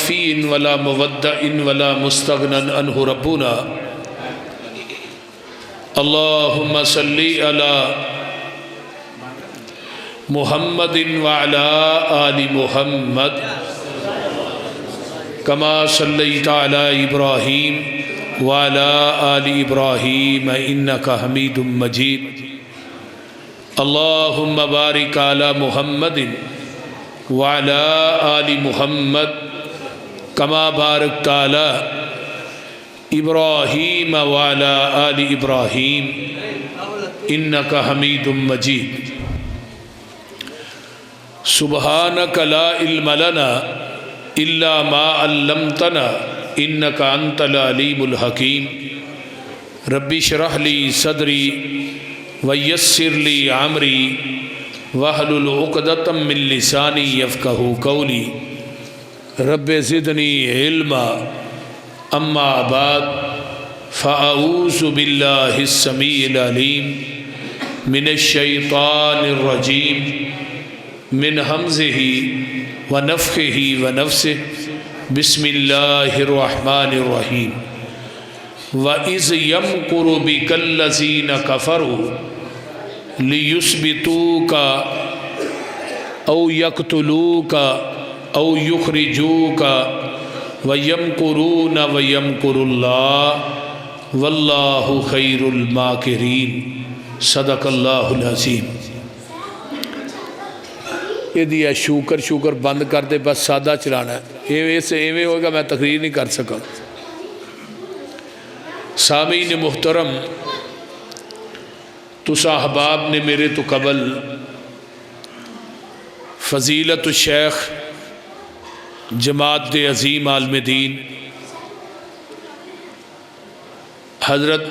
مکفی ولا مودع ولا مستغنى عنہ ربنا اللہم صلی علی محمد وعلی آل محمد کما صلیت علی ابراہیم وعلی آل ابراہیم انکا حمید مجید اللہم بارک علی محمد وعلی آل محمد کما بارکت علی ابراہیم وعلی آل ابراہیم انکا حمید مجید سبحانک لا علم لنا الا ما علمتنا انکا انت العلیم الحکیم رب اشرح لی صدری ویسر لی عمری واحلل عقدۃ من لسانی یفقہوا قولی رب زدنی علما اما بعد فاعوذ باللہ السمیع العلیم من الشیطان الرجیم من حمزہ ونفخہ ونفسہ بسم اللہ الرحمن الرحیم وَإِذْ يَمْكُرُ بِكَ الَّذِينَ كَفَرُوا لِيُثْبِتُوكَ أَوْ يَقْتُلُوكَ أَوْ يُخْرِجُوكَ وَيَمْكُرُونَ وَيَمْكُرُ اللَّهُ وَاللَّهُ خَيْرُ الْمَاكِرِينَ صدق اللہ العظیم۔ یہ دیا شوکر بند کر دے، بس سادہ چلانا ہے، ایویں ہوگا میں تقریر نہیں کر سکا۔ سامعین محترم، تسا احباب نے میرے تو قبل فضیلت الشیخ جماعت عظیم عالم دین حضرت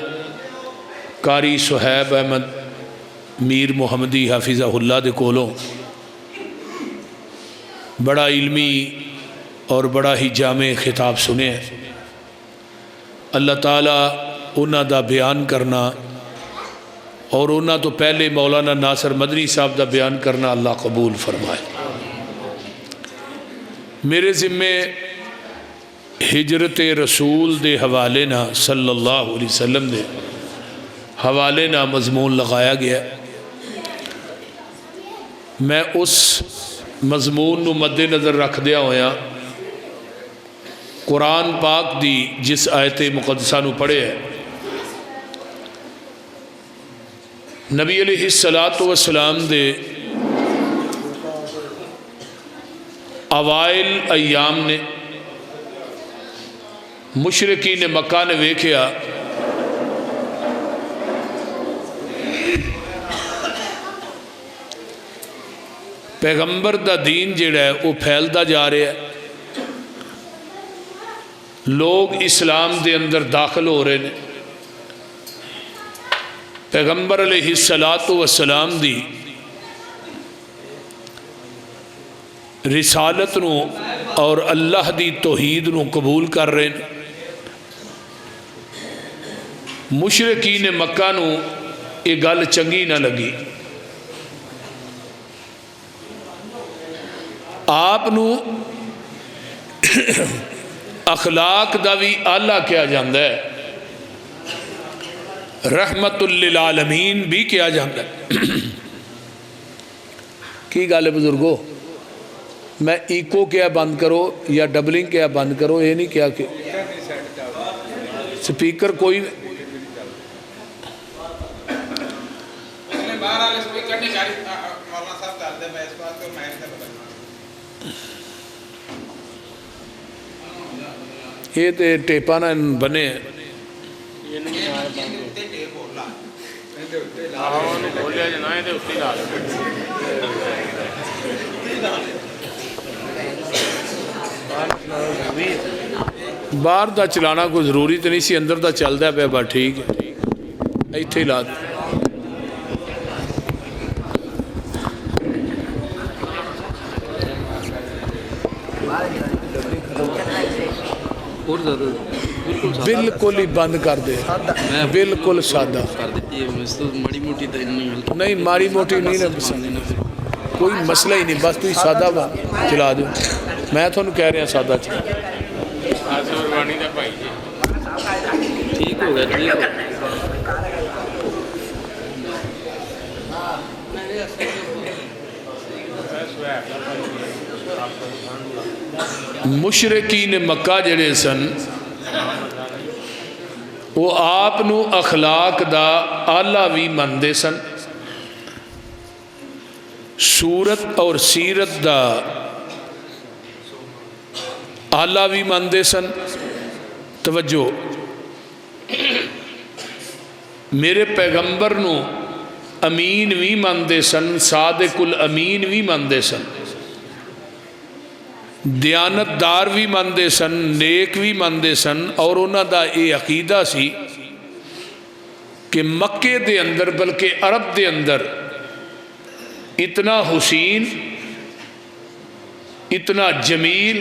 قاری صہیب احمد میر محمدی حافظہ اللہ دے کولوں بڑا علمی اور بڑا ہی جامع خطاب سنے ہیں۔ اللہ تعالیٰ انہاں دا بیان کرنا اور انہاں تو پہلے مولانا ناصر مدنی صاحب دا بیان کرنا اللہ قبول فرمائے۔ میرے ذمے ہجرت رسول دے حوالے نہ صلی اللہ علیہ وسلم دے حوالے نہ مضمون لگایا گیا۔ میں اس مضمون نو مد نظر رکھ دیا ہویا قرآن پاک دی جس آیت مقدسہ نو پڑھے ہے، نبی علیہ السلام دے اوائل ایام نے مشرکین مکہ نے ویکھیا پیغمبر دا دین جڑا ہے وہ پھیلدا جا رہا ہے، لوگ اسلام دے اندر داخل ہو رہے ہیں، پیغمبر علیہ السلام دی رسالت نو اور اللہ دی توحید نو قبول کر رہے ہیں۔ مشرکین مکہ نو یہ گل چنگی نہ لگی، آپ نو اخلاق دا بھی آلہ کیا جاندہ ہے، رحمت للعالمین بھی کیا جاندہ ہے۔ کی گالے بزرگو، میں ایکو کیا بند کرو یا ڈبلنگ کیا بند کرو، یہ نہیں کیا کہ سپیکر کوئی یہ تے ٹیپا نہ بنے باہر دا چلانا کوئی ضروری تو نہیں سی، اندر دا چلتا پہ بات ٹھیک ہے، ایتھے ہی لا دے۔ بالکل ہی بند کر دے، بالکل سادہ نہیں، ماری موٹی نہیں، کوئی مسئلہ ہی نہیں، بس تو ہی سادہ چلا دو۔ میں تھانوں کہہ رہا سادہ چیز ٹھیک ہو گیا ٹھیک ہو گیا مشرکین مکہ جڑے سن وہ آپ نو اخلاق دا آلہ بھی مندے سن، صورت اور سیرت دا آلہ بھی مندے سن۔ توجہ، میرے پیغمبر نو امین بھی مندے سن، صادق الامین بھی مندے سن، دیانتدار بھی مندے سن، نیک بھی مندے سن، اور انہاں دا یہ عقیدہ سی کہ مکے دے اندر بلکہ عرب دے اندر اتنا حسین، اتنا جمیل،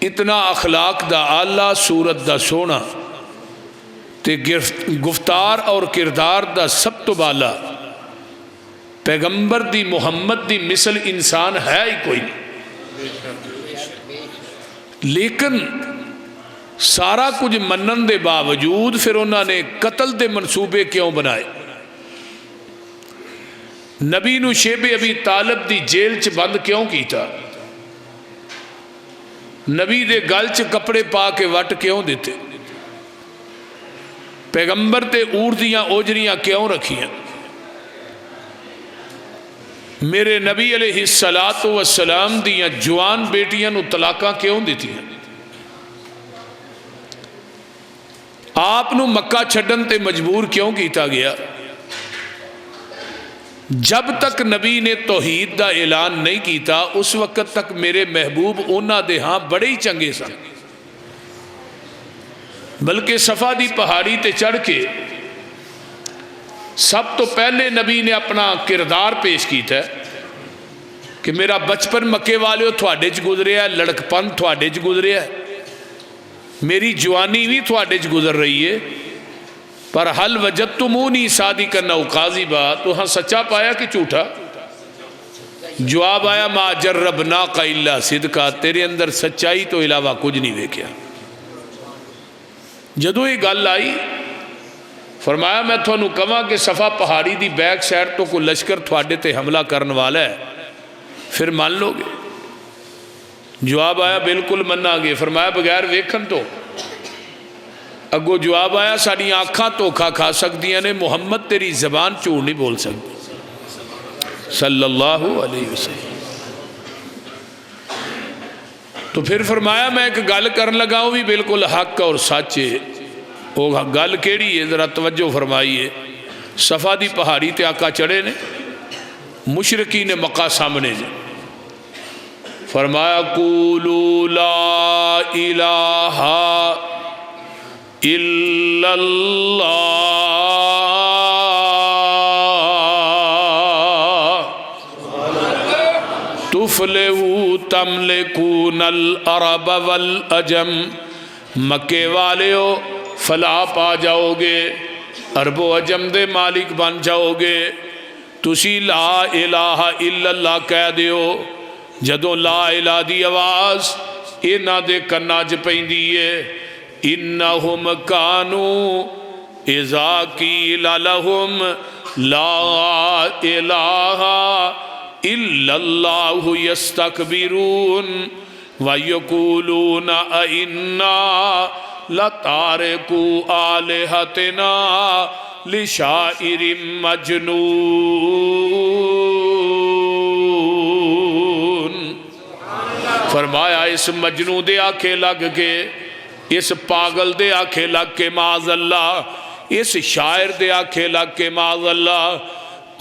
اتنا اخلاق دا آلہ، صورت دا سونا تے گفتار اور کردار دا سب تو بالا پیغمبر دی محمد دی مثل انسان ہے ہی کوئی نہیں۔ لیکن سارا کچھ منن دے باوجود پھر انہوں نے قتل دے منصوبے کیوں بنائے؟ نبی نو شیب ابی طالب دی جیل چ بند کیوں کیتا؟ نبی دے گل چ کپڑے پا کے وٹ کیوں دیتے؟ پیغمبر تے اونٹ دیاں اوجریاں کیوں رکھیاں؟ میرے نبی علیہ السلام دیاں جوان بیٹیاں نو طلاقاں کیوں دیتی ہیں؟ آپ نو مکہ چھڈن تے مجبور کیوں کیتا گیا؟ جب تک نبی نے توحید دا اعلان نہیں کیتا اس وقت تک میرے محبوب انہاں دے ہاں بڑے ہی چنگے سن، بلکہ صفا دی پہاڑی تے چڑھ کے سب تو پہلے نبی نے اپنا کردار پیش کیتا ہے کہ میرا بچپن مکے والے تھوڑے چ گزریا ہے، لڑکپن تھوڑے چ گزریا ہے، میری جوانی بھی تھوڑے چ گزر رہی ہے، پر حل وجدتمونی صادقا او کاذبا، تو ہاں سچا پایا کہ جھوٹا؟ جواب آیا ما جربناک الا صدقا، تیرے اندر سچائی تو علاوہ کچھ نہیں دیکھا۔ جدو یہ گل آئی فرمایا میں تھانوں کہاں کہ صفا پہاڑی دی بیک سائڈ تو کوئی لشکر تھوڑے تے حملہ کرن والا ہے، پھر مان لو گے؟ جواب آیا بالکل مننا گے۔ فرمایا بغیر ویکھن تو؟ اگو جواب آیا ساری آنکھاں دھوکھا کھا سکدیاں نے، محمد تیری زبان جھوٹ نہیں بول سکتی صلی اللہ علیہ وسلم۔ تو پھر فرمایا میں ایک گل کرن لگا ہوں بھی بالکل حق اور سچ ہے۔ وہ گل کیڑی ہے ذرا توجہ فرمائیے۔ صفا دی پہاڑی تے آقا چڑھے نے، مشرکین مکہ سامنے نے، فرمایا قولوا لا الہ الا اللہ تفلحوا تملکون العرب والعجم، مکے والیو فلاح پا جاؤ گے، عرب و عجم دے مالک بن جاؤ گے، تسی لا الہ الا اللہ کہہ دیو۔ جدوں لا الہ دی آواز انہاں دے کناں چ پیندی ہے، انہم کانوا اذا قیل لہم لا الہ الا اللہ یستکبرون ویقولون ائنا لتارکو آلہتنا لشاعر مجنون۔ فرمایا اس مجنون دے آنکھیں لگ کے، اس پاگل دے آنکھیں لگ کے معاذ اللہ، اس شاعر دے آنکھیں لگ کے معاذ اللہ،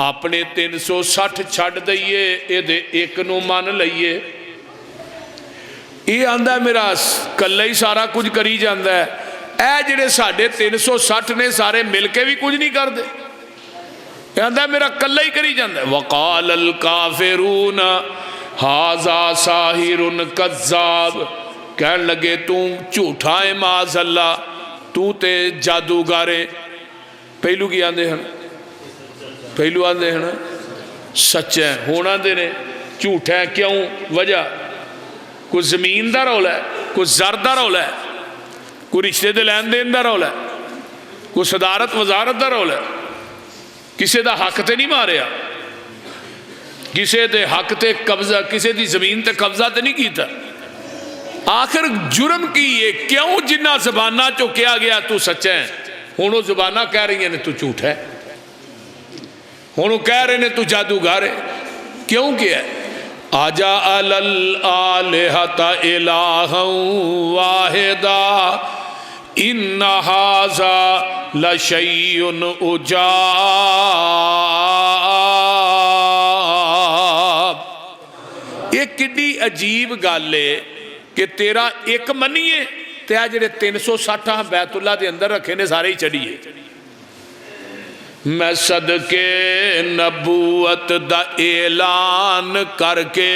اپنے 360 چھڑ دئیے، اے دے ایک نو مان لئیے۔ یہ آندہ میرا کلہ ہی سارا کچھ کری جاندہ ہے، اے جڑے ساڑھے 360 نے سارے مل کے بھی کچھ نہیں کر دے، یہ آندہ میرا کلہ ہی کری جاندہ ہے۔ وَقَالَ الْكَافِرُونَ هَذَا سَاحِرٌ كَذَّابٌ، کہنے لگے تو جھوٹائیں معاذ اللہ، تو تے جادوگارے۔ پہلو کی آندے ہیں، پہلو آندے ہیں سچ ہے، ہونا دے نے جھوٹ ہے، کیوں وجہ؟ کوئی زمین دا رولا ہے، کوئی زر دا رولا ہے، کوئی رشتے دے لین دین دا رولا ہے، کوئی صدارت وزارت دا رولا ہے، کسے دا حق تے نہیں ماریا، کسے دے حق تے قبضہ، کسے دی زمین تے قبضہ تے نہیں کیتا۔ آخر جرم کی یہ کیوں جنہ زبانہ چو کیا گیا تو سچا ہے، ہونوں زبانہ کہہ رہی ہیں تو جھوٹ ہے، ہونوں کہہ رہے ہیں تو جادوگر ہے، کیوں کیا ہے؟ اجعل الآلہۃ الہا واحدا ان ھذا لشیء عجاب۔ یہ کڈی عجیب گل ہے کہ تیرا ایک منیے تے آ جڑے 360 بیت اللہ دے اندر رکھے نے سارے ہی چڑھیے۔ میں صدقے نبوت دا اعلان کر کے،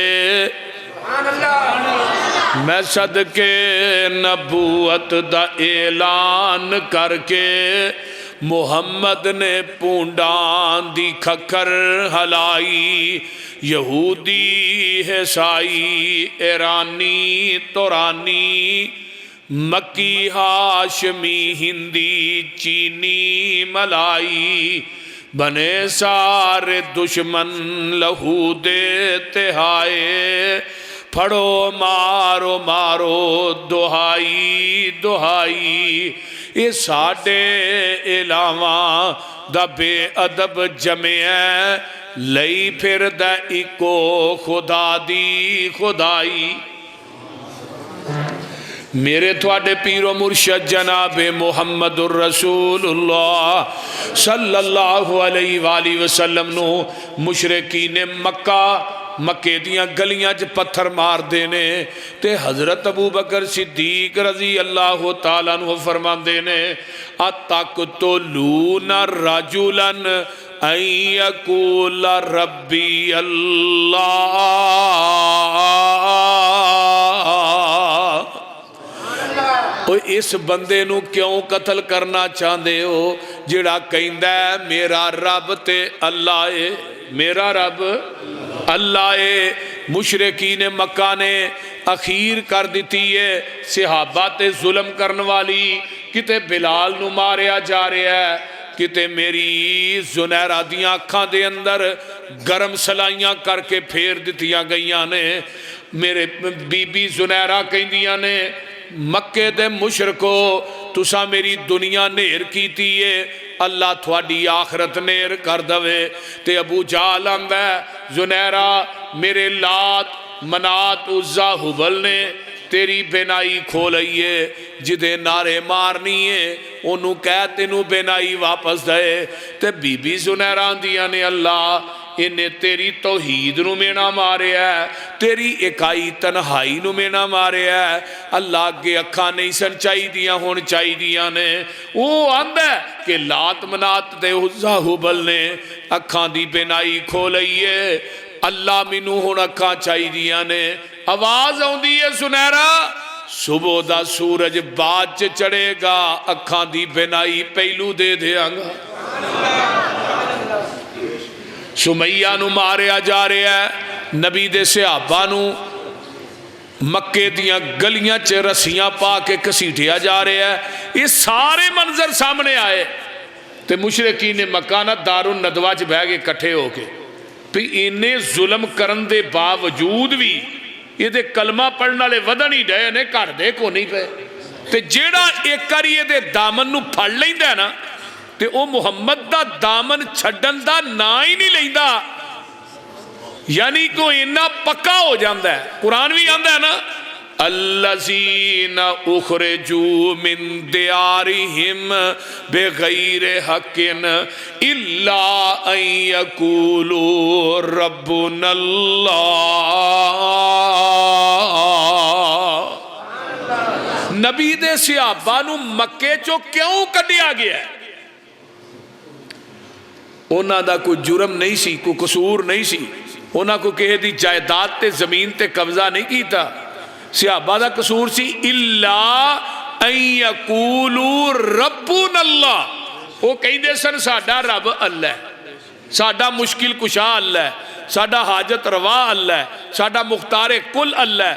میں صدقے نبوت دا اعلان کر کے، محمد نے پونڈان دی کھکر ہلائی، یہودی عیسائی ایرانی تورانی مکی ہاشمی ہندی چینی ملائی، بنے سارے دشمن لہو دیتے ہائے، پھڑو مارو مارو دہائی دہائی۔ یہ ساڈے علاوہ دا بے ادب جمع لئی پھر دا اکو خدا دی خدائی۔ میرے تھوڑے پیر و مرشد جناب محمد الرسول اللہ صلی اللہ علیہ وآلہ وسلم نو مشرکین مکے دیاں گلیاں چ پتھر مار دینے تے حضرت ابو بکر صدیق رضی اللہ تعالیٰ عنہ فرمان دینے اتقتلون رجلا ان یقول ربی اللہ۔ اس بندے نو کیوں قتل کرنا چاہندے ہو جڑا کہندا ہے میرا رب تے اللہ ہے، میرا رب اللہ ہے۔ مشرکین مکہ نے اخیر کر دیتی ہے صحابہ تے ظلم کرن والی، کتے بلال نو ماریا جا رہا ہے، کتے میری زنیرہ دیاں اکھاں دے اندر گرم سلائیاں کر کے پھیر دیتیاں گئیاں نے۔ میرے بی بی زنیرہ کہندیاں نے مکے دے مشرکو تسا میری دنیا نیر کیتی ہے، اللہ تھوڑی آخرت نیر کر دوے۔ تے ابو جہل آندا ہے زنیرہ میرے لات منات عزا حبل نے تیری بینائی کھولئی ہے، جدے نعرے مارنی ہے انہوں کہہ تینوں بینائی واپس دے۔ تے بی بی زنیرہ آندیاں نے اللہ انہیں تیری توحید نو مینا مارے ہے، تیری اکائی تنہائی نو مینا مارے ہے، اللہ کے اکھاں نہیں سن چاہی دیاں ہون چاہی دیاں نے۔ وہ آندہ ہے کہ لات منات دے عزا حبل نے اکھاں دی بینائی کھولئی ہے، اللہ منو ہون اکھاں چاہی دیاں نے۔ آواز آندی ہے سنہرہ صبح دا سورج بعد چڑھے گا، اکھاں دی بینائی پہلو دے دیاں گا۔ سمیہ نو ماریا جا رہے ہیں، نبی دے صحابہ نو مکے دیاں گلیاں چے رسیاں پا کے کسیٹیا جا رہے ہیں۔ یہ سارے منظر سامنے آئے تے مشرکین مکہ نہ دار الندوہ چ بہ کے کٹھے ہو کے پھر انہیں ظلم کرن دے باوجود بھی یہ دے کلمہ پڑھنا لے ودن ہی ڈے نے کر دے کو نہیں پہ تے جیڑا ایک کریے دے دامن نو پھڑ لیندہ ہے نا تے او محمد دا دامن چھڑن دا نا ہی نہیں لیندہ، یعنی کو انہا پکا ہو جاندہ ہے۔ قرآن بھی آندہ ہے نا الذین اخرجوا من دیارہم بغیر حق الا ان یقولوا ربنا اللہ۔ نبی دے صحابہ نو مکے چو کیوں کڈیا گیا ہے؟ انہاں دا کوئی جرم نہیں سی، کوئی قصور نہیں سی، انہاں کو کہے دی جائیداد تے زمین تے قبضہ نہیں کیتا۔ صحابہ دا قصور سی الا ان یقولوا ربنا اللہ، وہ کہیں دے سن ساڈا رب اللہ ہے، ساڈا مشکل کشا اللہ ہے، ساڈا حاجت روا اللہ ہے، ساڈا مختار کل اللہ ہے،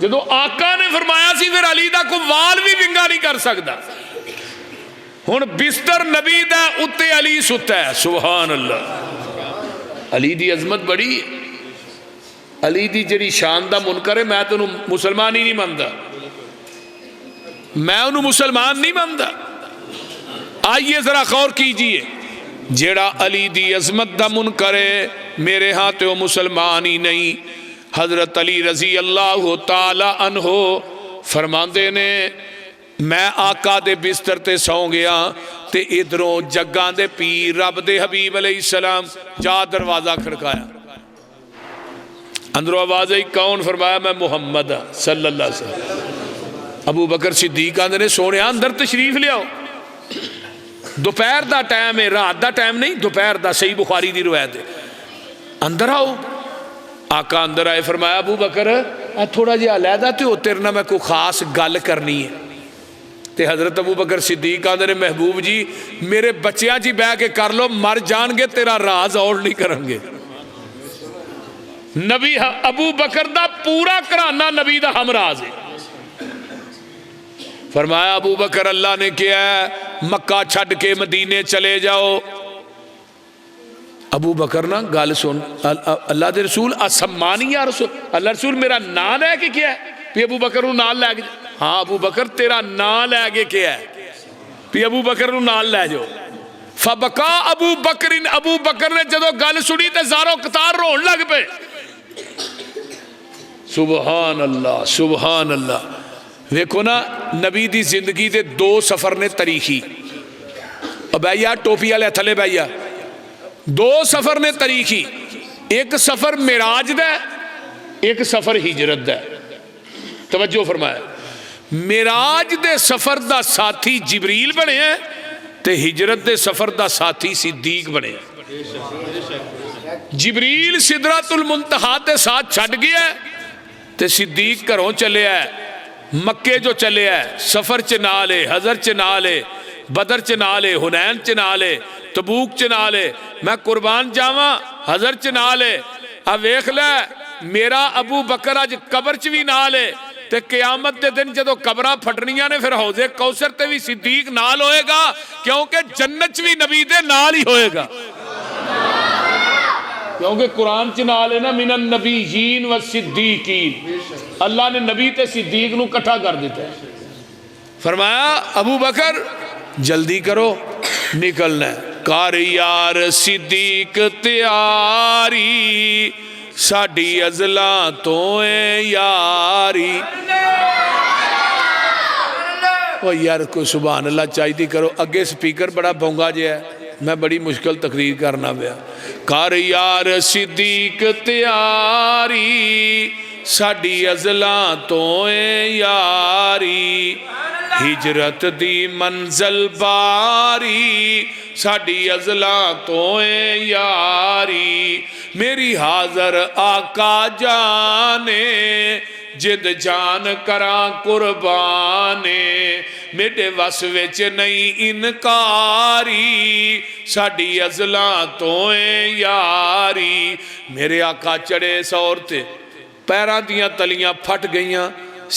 جدو آقا نے فرمایا سی پھر علی دا کوئی وال بھی ونگا نہیں کر سکتا. ہن بستر نبی دا اتے علی ستا ہے. سبحان اللہ. علی دی عظمت بڑی ہے. علی دی جڑی شان دا منکر ہے میں تو انہوں مسلمان ہی نہیں مانتا. میں انہوں مسلمان نہیں مانتا. آئیے ذرا غور کیجئے. جیڑا علی دی عظمت دا منکر ہے میرے ہاں تے وہ مسلمان ہی نہیں. حضرت علی رضی اللہ تعالی عنہ فرماندے نے میں آقا دے بستر تے سو گیا تے ادھروں جگاں دے پیر رب دے حبیب علیہ السلام جا دروازہ کھڑکایا. اندروں آواز آئی کون؟ فرمایا میں محمد صلی اللہ علیہ وسلم. ابو بکر صدیق آندے نے سونے اندر تشریف لے آؤ. دوپہر دا ٹائم ہے، رات دا ٹائم نہیں، دوپہر دا. صحیح بخاری دی روایت ہے. اندر آؤ. آقا اندر آئے. فرمایا ابو بکر تھوڑا جہا علیحدہ تے تیرے نال میں کوئی خاص گل کرنی ہے. تے حضرت ابو بکر صدیق آندے نے محبوب جی میرے بچیاں جی بہ کے کر لو، مر جان گے تیرا راز اور نہیں کرن گے. نبی ابو بکر دا پورا کرانہ نبی دا ہم راز ہے. فرمایا ابو بکر اللہ نے کیا ہے مکہ چھڈ کے مدینے چلے جاؤ. ابو بکر نا گل سن. اللہ دے رسول اسمانی یا رسول اللہ رسول میرا نام لے کے کیا ہے پی ابو بکر نو نال لے کے. ہاں ابو بکر تیرا نام لے کے کیا ہے پی ابو بکر نو نال لے جاؤ. فبکا ابو بکر. ابو بکر نے جدو گل سنی تے زارو قطار رون لگ پے. سبحان اللہ سبحان اللہ. ویکھو نا نبی دی زندگی دے دو سفر نے تاریخی. بھائیا ٹوپی والے تھلے بھائیا دو سفر نے تاریخی. ایک سفر معراج دا ایک سفر ہجرت دا. توجہ فرمایا. معراج دے سفر دا ساتھی جبریل بنے ہیں تے ہجرت دے سفر دا ساتھی صدیق بنے ہیں. جبریل سدرۃ المنتہا تے ساتھ چھڈ گیا ہے تے صدیق گھروں چلے ہے. مکے جو چلے ہے سفر چ نالے حضر چ نالے بدر چ نالے حنین چ نالے تبوک چ نالے. میں قربان جاواں حضر چ نالے. اب ویکھ لے میرا ابو بکر اج قبر چ بھی نالے تے قیامت دے دن جدو قبراں پھٹنیاں نے پھر حوض کوثر تے بھی صدیق نال ہوئے گا کیونکہ جنت چ بھی نبی دے نال ہی ہوئے گا. کیونکہ قرآن چ نال ہے نا من النبیین والصدیقین. اللہ نے نبی تے صدیق نو کٹھا کر دیتا ہے. فرمایا ابو بکر جلدی کرو نکلنا ہے. کار یار صدیق تیاری ساڈی ازلاں تو اے یاری. او یار کوئی سبحان اللہ چاہیے کرو. اگے سپیکر بڑا بونگا جہا ہے میں بڑی مشکل تقریر کرنا پیا. کر یار صدیق تیاری ساڈی ازلاں تو اے یاری ہجرت دی منزل باری ساڈی ازلاں تو اے یاری. میری حاضر آقا جانے جد جان کراں قربانے میرے وس وچ نہیں انکاری ساڈی ازلاں تو اے یاری. میرے آقا چڑے سور تے پیراں دیاں تلیاں پھٹ گئیاں.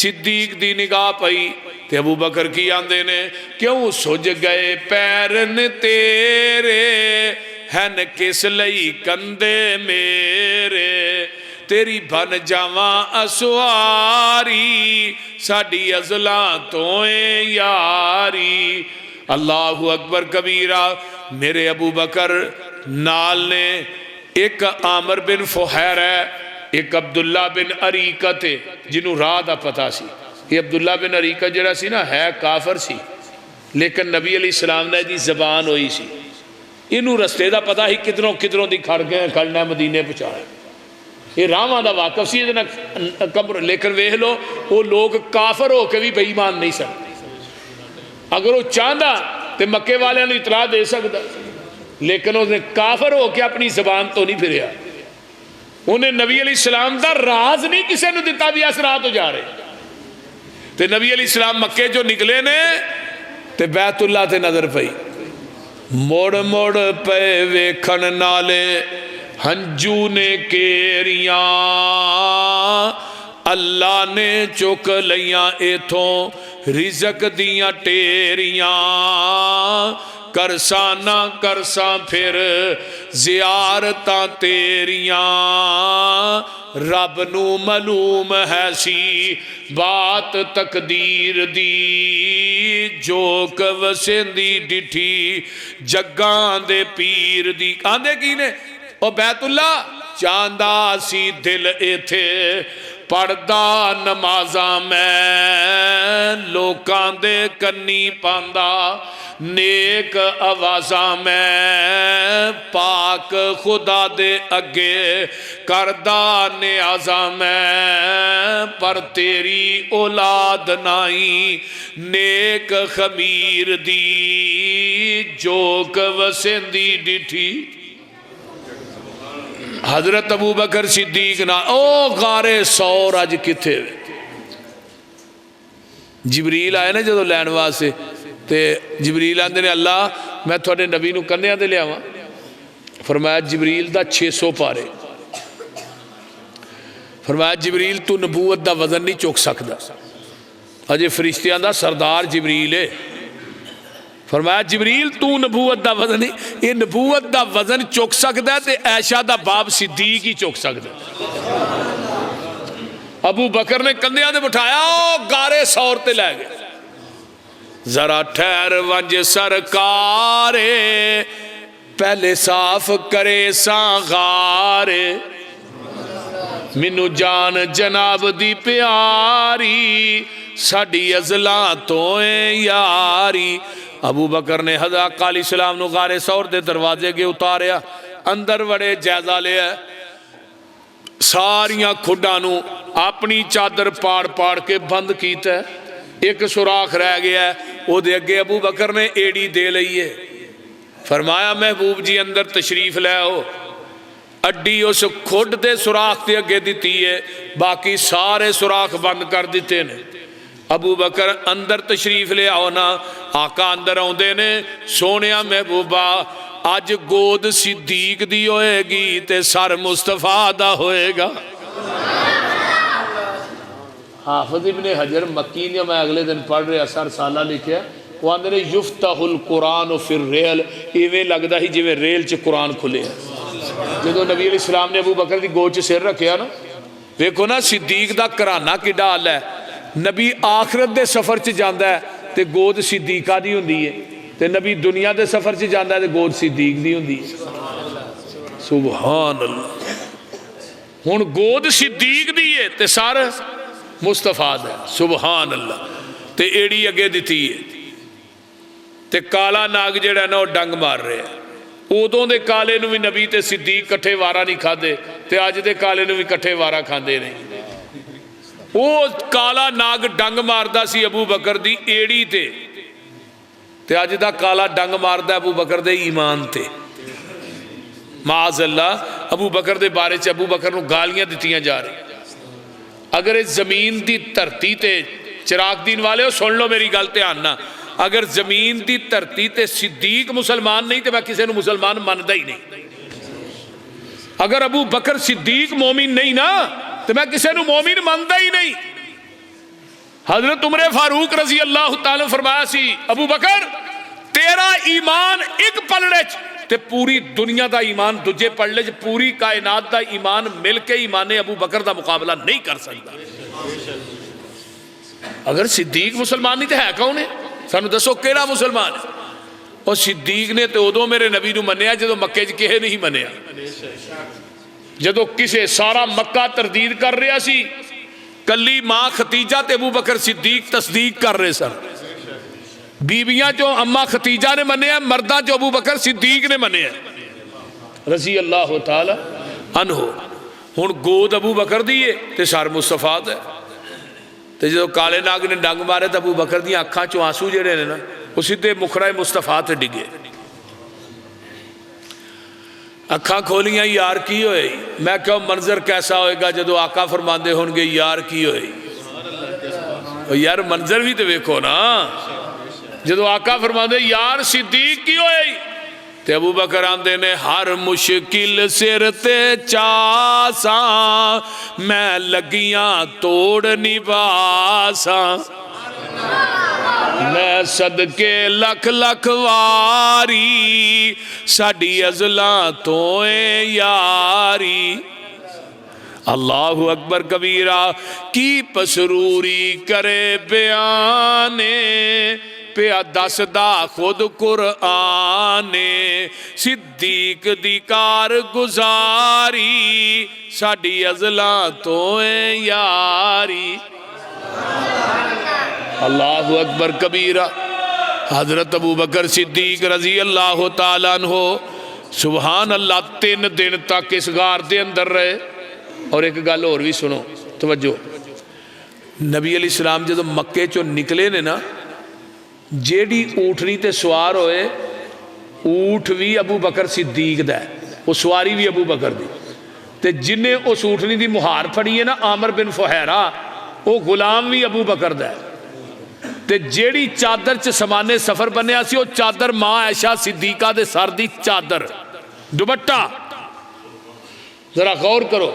صدیق دی نگاہ پئی تے ابو بکر کی آندے نے کیوں سج گئے پیرن تیرے ہن کس لئی کندے میرے تیری بن جاواں اسواری ساڈی ازلاں تو اے یاری. اللہ اکبر کبیرہ. میرے ابو بکر نال نے ایک عامر بن فہیر ہے ایک عبداللہ بن عریقہ تھے جنہوں راہ دا پتا سی. یہ عبداللہ بن عریقہ جڑا سی نا ہے کافر سی لیکن نبی علیہ السلام نے دی زبان ہوئی سی. انہوں رستے دا پتا ہی کدھروں کدھروں دی کھڑ گئے کھڑنا مدینے پہنچایا. یہ راواں دا واقف سی قبر لیکن ویکھ لو وہ لوگ کافر ہو کے بھی بے ایمان نہیں سکتے. اگر وہ چاہتا تو مکے والے نے اطلاع دے سکتا لیکن اس نے کافر ہو کے اپنی زبان تو نہیں پھریا. انہیں نبی علیہ السلام دا راز نہیں کسے نے دیتا بھی اس رات ہو جا رہے. تے نبی علیہ السلام مکے جو نکلے نے تے بیت اللہ تے نظر پئی موڑ موڑ پے ویکھن نالے ہنجو نے کیریاں اللہ نے چک لیاں ایتھوں رزق دیاں ٹیریاں کرساں نہ کرساں پھر زیارتاں تیریاں رب نو معلوم ہے سی بات تقدیر دی جوک وسیندی ڈٹھی جگاں دے پیر دی آندے کی نے او بیت اللہ چاندہ سی دل ایتھے پڑھدا نمازاں میں لوکاں دے کنی پاندا نیک آوازاں میں پاک خدا دے اگے کردہ نیازاں میں پر تیری اولاد نائی نیک خمیر دی جوک وسیندی ڈٹھی حضرت ابو بکر صدیق نا او غار سور اج کتھے جبریل آئے نا جدو لین واسطے تے جبریل آندے نے اللہ میں تھوڑے نبی نو کنیاں دے لیا ہاں فرمایا جبریل دا 600 پارے فرمایا جبریل تو نبوت دا وزن نہیں چک سکدا اجے فرشتیاں دا سردار جبریل ہے فرمایا جبریل تو نبوت دا وزن نہیں یہ نبوت دا وزن چک سکدا ہے تے عائشہ دا باب صدیق ہی چک سکدا ہے ابو بکر نے کندھیاں تے بٹھایا او غارے سور تے لے گئے ذرا ٹھہر ونج سرکارے پہلے صاف کرے ساں غارے مینو جان جناب دی پیاری ساڈی ازلاں تویں یاری ابو بکر نے حضرت علیہ السلام نو غار سور دے دروازے کے اتاریا اندر وڑے جائزہ لیا ساریاں کھڈاں نو اپنی چادر پاڑ پاڑ کے بند کیتا ہے ایک سوراخ رہ گیا ہے وہ دے اگے ابو بکر نے ایڑی دے لئیے فرمایا محبوب جی اندر تشریف لے ہو اڈی اس کھڈ دے سوراخ دے اگے دیتی ہے باقی سارے سوراخ بند کر دیتے نے ابو بکر اندر تشریف لے آؤ نا آقا اندر آؤندے نے سونیا محبوبہ آج گود صدیق دی ہوئے گی تے سر مصطفیٰ دا ہوئے گا حافظ ابن حجر مکی نے میں اگلے دن پڑھ رہے اثر سالہ لکھیا وہ آندے نے یفتح القرآن فی الریل ایویں لگدا ہی جویں ریل چ قرآن کھلے جدو نبی علیہ السلام نے ابو بکر دی گود چ سر رکھیا نا دیکھو نا صدیق دا کرانا کڈا حال ہے نبی آخرت دے سفر چ جاندا ہے تے گود صدیقہ دی ہوندی ہے تے نبی دنیا دے سفر چ جاندا ہے تے گود صدیق دی ہوندی ہے سبحان اللہ ہن گود صدیق دی ہے تے سر مصطفیٰ ہے سبحان اللہ تے ایڑی اگے دیتی ہے تے کالا ناگ جڑا نا وہ ڈنگ مار رہے ہیں ادوں دے کالے نو بھی نبی تے صدیق کٹھے وارا نہیں کھادے تے اج دے کالے نو بھی کٹھے وارا کھاندے نہیں وہ کالا ناگ ڈنگ ماردا سی ابو بکر دی ایڑی تے اج دا کالا ڈنگ ماردا ابو بکر دے ایمان تے معاذ اللہ ابو بکر دے بارے چ ابو بکر نو گالیاں دتیاں جا رہی اگر اس زمین دی دھرتی تے چراغ دین والے ہو سن لو میری گل دھیان نہ اگر زمین دی دھرتی تے صدیق مسلمان نہیں تے میں کسی نو مسلمان مندا ہی نہیں اگر ابو بکر صدیق مومن نہیں نا تو میں کسی نو مومن مندا ہی نہیں حضرت عمر فاروق رضی اللہ تعالی فرمایا سی ابو بکر تیرا ایمان ایک پلڑے تے پوری دنیا دا ایمان دجے پلڑے پوری کائنات دا ایمان مل کے ایمان ابو بکر دا مقابلہ نہیں کر سکتا اگر صدیق مسلمان نہیں تے ہے کون ہے سانو دسو کیڑا مسلمان ہے اور صدیق نے تے ادو میرے نبی نو منیا جدو مکے چ کہے نہیں منیا جدو کسے سارا مکہ تردید کر رہا سی کلی ماں ختیجہ تے ابو بکر صدیق تصدیق کر رہے سن بیویاں جو اماں ختیجہ نے منیا مرداں جو ابو بکر صدیق نے منیا رضی اللہ تعالی عنہ ہن گود ابو بکر دیئے تے سر مصطفیٰ ہے تے جو کالے ناگ نے ڈنگ مارے تے ابو بکر دی اکھاں چوں آنسو جڑے نے نا وہ سیدھے مکھرہ مصطفیٰ تے ڈگے اکھاں کھولیاں یار کی ہوئے میں کہوں منظر کیسا ہوئے گا جدو آقا فرماندے ہونگے یار کی ہوئے یار منظر بھی تو ویکھو نا جدو آقا فرماندے یار صدیق کی ہوئے تے ابو بکر آندے نے ہر مشکل سر تے چاساں میں لگیاں توڑ نباساں میں صدقے لکھ لکھ واری ساڈی ازلاں تویں یاری اللہ اکبر کبیرہ کی پسروری کرے بیانے پیا دس دا خود قرآن صدیق دی کار گزاری ساڈی ازلاں تویں یاری اللہ اکبر کبیرہ حضرت ابو بکر صدیق رضی اللہ تعالیٰ عنہ سبحان اللہ 3 دن تک اس غار دے اندر رہے اور ایک گل اور بھی سنو توجہ نبی علیہ السلام جب مکے چو نکلے نے نا جیڑی اونٹنی تے سوار ہوئے اونٹ بھی ابو بکر صدیق دا ہے وہ سواری بھی ابو بکر دی تے جنہیں اس اونٹنی دی مہار پھڑی ہے نا عامر بن فہیرہ وہ غلام بھی ابو بکر دا ہے تے جیڑی چادر چ سمانے سفر بنیا سی وہ چادر ماں عائشہ صدیقہ دے سر دی چادر دوپٹہ ذرا غور کرو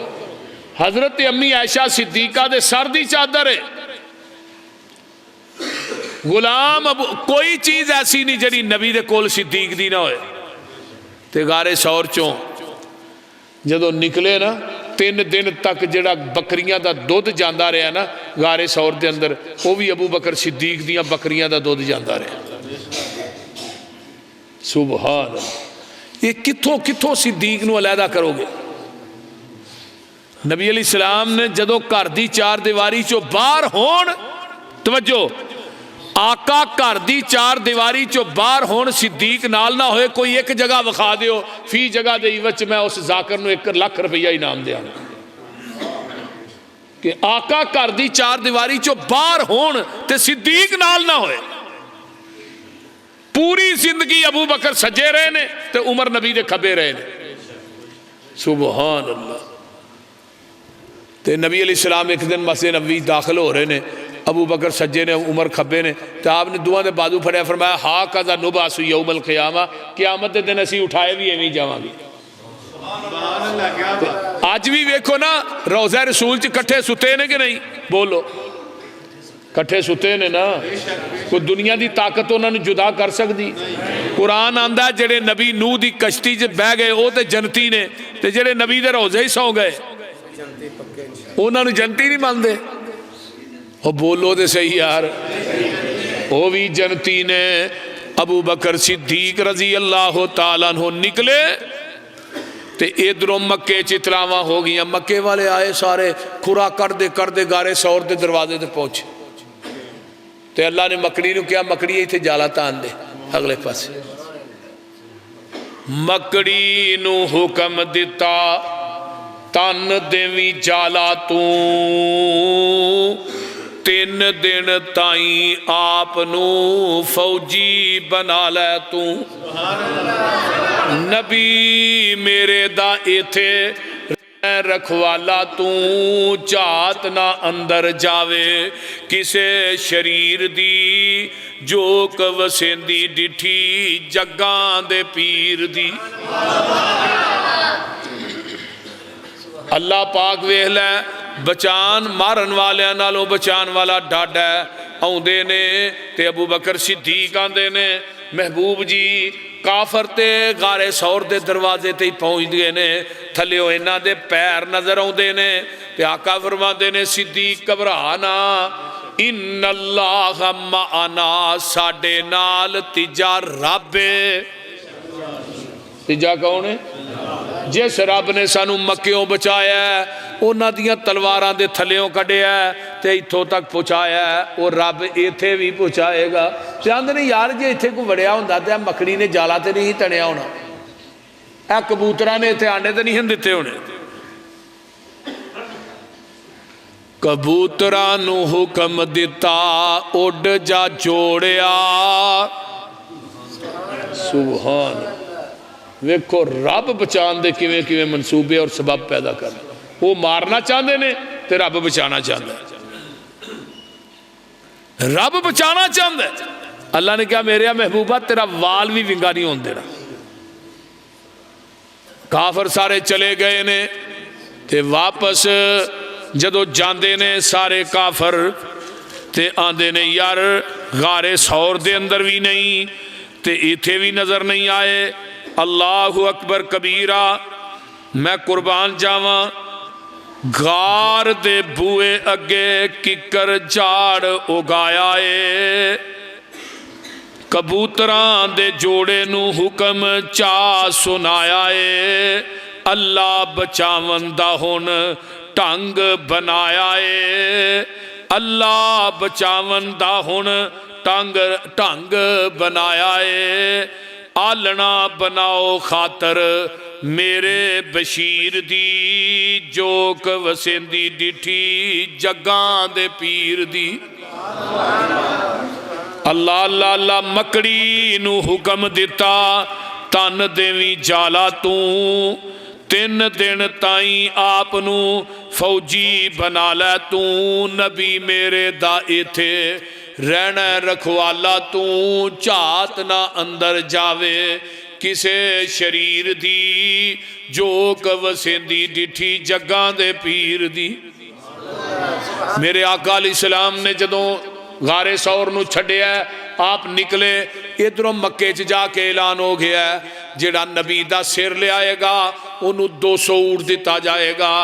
حضرت امی عائشہ صدیقہ دے سر دی چادر ہے غلام کوئی چیز ایسی نہیں جڑی نبی دے کول صدیق دی نہ ہوئے تے غار ثور چوں جدو نکلے نا 3 دن تک جڑا بکریاں دا دودھ جاندا رہا نا غار ثور دے اندر وہ بھی ابو بکر صدیق دیاں بکریاں دا دودھ جاندا رہا سبحان اللہ یہ کتھوں صدیق نو علیحدہ کرو گے نبی علیہ السلام نے جدو گھر دی 4 دیواری چو باہر ہون توجہ آقا گھر دی 4 دیواری چو باہر ہون صدیق نال نہ ہوئے کوئی ایک جگہ وکھا دیو فی جگہ دے وچ میں اس ذاکر نو 1 لاکھ روپیہ انعام دیا کہ آقا گھر دی 4 دیواری چو باہر ہون تے صدیق نال نہ ہوئے پوری زندگی ابو بکر سجے رہے نے تے عمر نبی دے کھبے رہے نے سبحان اللہ تے نبی علیہ السلام ایک دن مسجد نبوی داخل ہو رہے نے ابو بکر سجے نے عمر کھبے نے تو آپ نے دعا دے بازو پھڑیا فرمایا ہا کذا نبعث یوم القیامہ قیامت دے دن اسی اٹھائے بھی ایویں جاواں گے آج بھی ویکھو نا روضہ رسول چ کٹھے ستے نے کہ نہیں بولو کٹھے ستے نے نا کوئی دنیا دی طاقت انہاں نوں جدا کر سکدی قرآن آندا جڑے نبی نوح دی کشتی چ بہ گئے او تے جنتی نے تے جڑے نبی دے روضے ہی سو گئے انہاں نوں جنتی نہیں مانتے وہ بولو دے صحیح یار وہ بھی جنتی نے ابو بکر صدیق رضی اللہ تعالیٰ عنہ نکلے تے ادھروں مکے چتلاواں ہو گیا مکے والے آئے سارے کھرا کر دے غار ثور دے دروازے تے پہنچے تے اللہ نے مکڑی نو کیا مکڑی ایتھے جالا تان دے اگلے پاسے مکڑی نو حکم دیتا تن دیوی جالا تو 3 دن تائیں آپ نو فوجی بنا لے تو نبی میرے دا ایتھے رکھوالا تو چات نہ اندر جاوے کسے شریر دی جوک وسیندی ڈٹھی جگان دے پیر دی اللہ پاک ویکھ لے بچان مارن والے نالوں بچان والا ڈاڈا ہے آؤندے نے تے ابو بکر صدیق آندے نے محبوب جی کافر تے غار ثور دے دروازے تے پہنچ گئے نے تھلیو انہاں دے پیر نظر آؤندے نے تے آقا فرماندے نے صدیق گھبرانا ان اللہ معنا ساڈے نال تیجا رب تیجا کون ہے جس رب نے سانو مکیوں بچایا ہے انہاں دیاں تلواراں دے تھلیوں کڈیا ہے تے ایتھوں تک پہنچایا ہے وہ رب ایتھے بھی پہنچائے گا تے آندے نے یار جے ایتھے کوئی وڑیا ہوندا تے مکڑی نے جالا تے نہیں تنیا ہونا اے کبوتراں نے ایتھے آنڈے تے نہیں دتے ہونے کبوتراں نو حکم دتا اڈ جا جوڑیا سبحان ویکھو رب بچان دے کیویں کیویں منصوبے اور سبب پیدا کرنا وہ مارنا چاہتے نے تے رب بچانا چاہتا ہے رب بچانا چاہتا ہے اللہ نے کہا میرے محبوبہ تیرا وال بھی ونگا نہیں ہون دینا کافر سارے چلے گئے نے تے واپس جدو جاندے نے سارے کافر تے آندے نے یار غار سور دے اندر بھی نہیں تے ایتھے بھی نظر نہیں آئے. اللہ اکبر کبیرہ. میں قربان جاواں غار دے بوئے اگے ککر جھاڑ اگایا اے, کبوتراں دے جوڑے نو حکم چا سنایا اے, اللہ بچاون دا ہن ٹنگ بنایا اے, اللہ بچاون دا ہن ٹنگ بنایا اے. آلنا بناؤ خاطر میرے بشیر دی, جوک وسیندی ڈٹھی جگاں دے پیر دی. اللہ اللہ اللہ. مکڑی نو حکم دیتا تن دیویں جالا توں, 3 دن تائیں آپ نو فوجی بنا لے توں, نبی میرے دا ایتھے رہنا رکھوالا توں, چات نہ اندر جاوے کسے شریر دی, جوک وسیندی ڈٹھی جگاں دے پیر دی. میرے آقا علیہ السلام نے جدوں غار سور نو چھڑیا ہے آپ نکلے, ادھروں مکے چ جا کے اعلان ہو گیا ہے جڑا نبی دا سر لے آئے گا انہوں 200 اونٹ دیتا جائے گا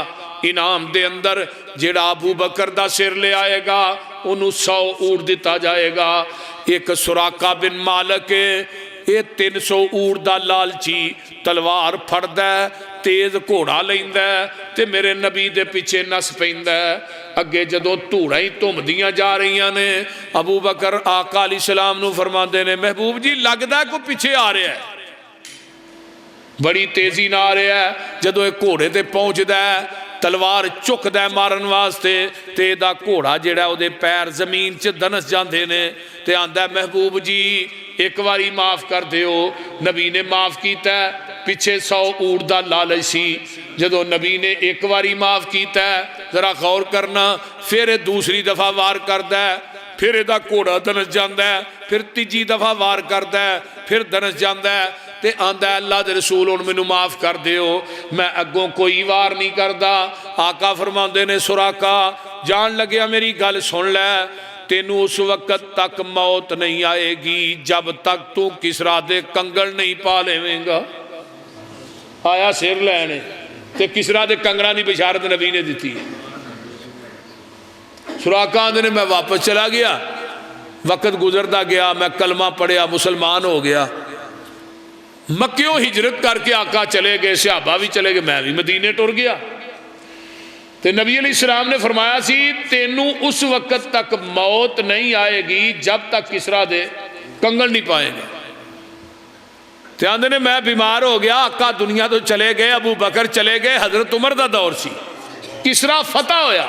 انعام دے اندر, جڑا ابو بکر دا سر لے آئے گا انہوں 100 اونٹ دیتا جائے گا. ایک سراقہ بن مالک یہ 300 اونٹ دا لالچی تلوار پھڑدا ہے, تیز گھوڑا لیندا ہے تے میرے نبی دے پیچھے نس پیندا ہے. اگے جدوں دھوڑاں ہی دھمدیاں جا رہیاں نے, ابو بکر آقا علیہ السلام نو فرماندے نے محبوب جی لگدا ہے کوئی پیچھے آ رہا ہے, بڑی تیزی نہ آ رہا ہے. جدوں ایک گھوڑے تے پہنچدا ہے تلوار چکدا ہے مارن واسطے تے دا گھوڑا جڑا او دے پیر زمین چ دنس جاندے نے تے آندا ہے محبوب جی ایک واری معاف کر دیو. نبی نے معاف کیتا ہے, پیچھے 100 اونٹ دا لالچ سی. جدو نبی نے ایک واری معاف کیتا ہے ذرا غور کرنا, پھر دوسری دفعہ وار کردا ہے, پھر ایدہ گھوڑا دنس جاندا ہے, پھر تیجی دفعہ وار کردا ہے, پھر دنس جاندا ہے تے آندا ہے اللہ دے رسول ان مینوں معاف کر دیو, میں اگوں کوئی وار نہیں کردا. آقا فرماندے نے سراقہ جان لگیا میری گل سن لے, تینوں اس وقت تک موت نہیں آئے گی جب تک تو کسرا دے کنگن نہیں پا لیویں گا. آیا سر لینے تے کسرا دے کنگنا دی بشارت نبی نے دیتی. سراقہ آندے نے میں واپس چلا گیا, وقت گزردا گیا, میں کلمہ پڑھیا مسلمان ہو گیا. مکیوں ہجرت کر کے آقا چلے گئے, صحابہ بھی چلے گئے, میں بھی مدینے ٹر گیا. تے نبی علیہ السلام نے فرمایا سی تینوں اس وقت تک موت نہیں آئے گی جب تک کسرا دے کنگن نہیں پائیں گے. تے آندے نے میں بیمار ہو گیا, آقا دنیا تو چلے گئے, ابو بکر چلے گئے, حضرت عمر دا دور سی, کسرا فتح ہویا,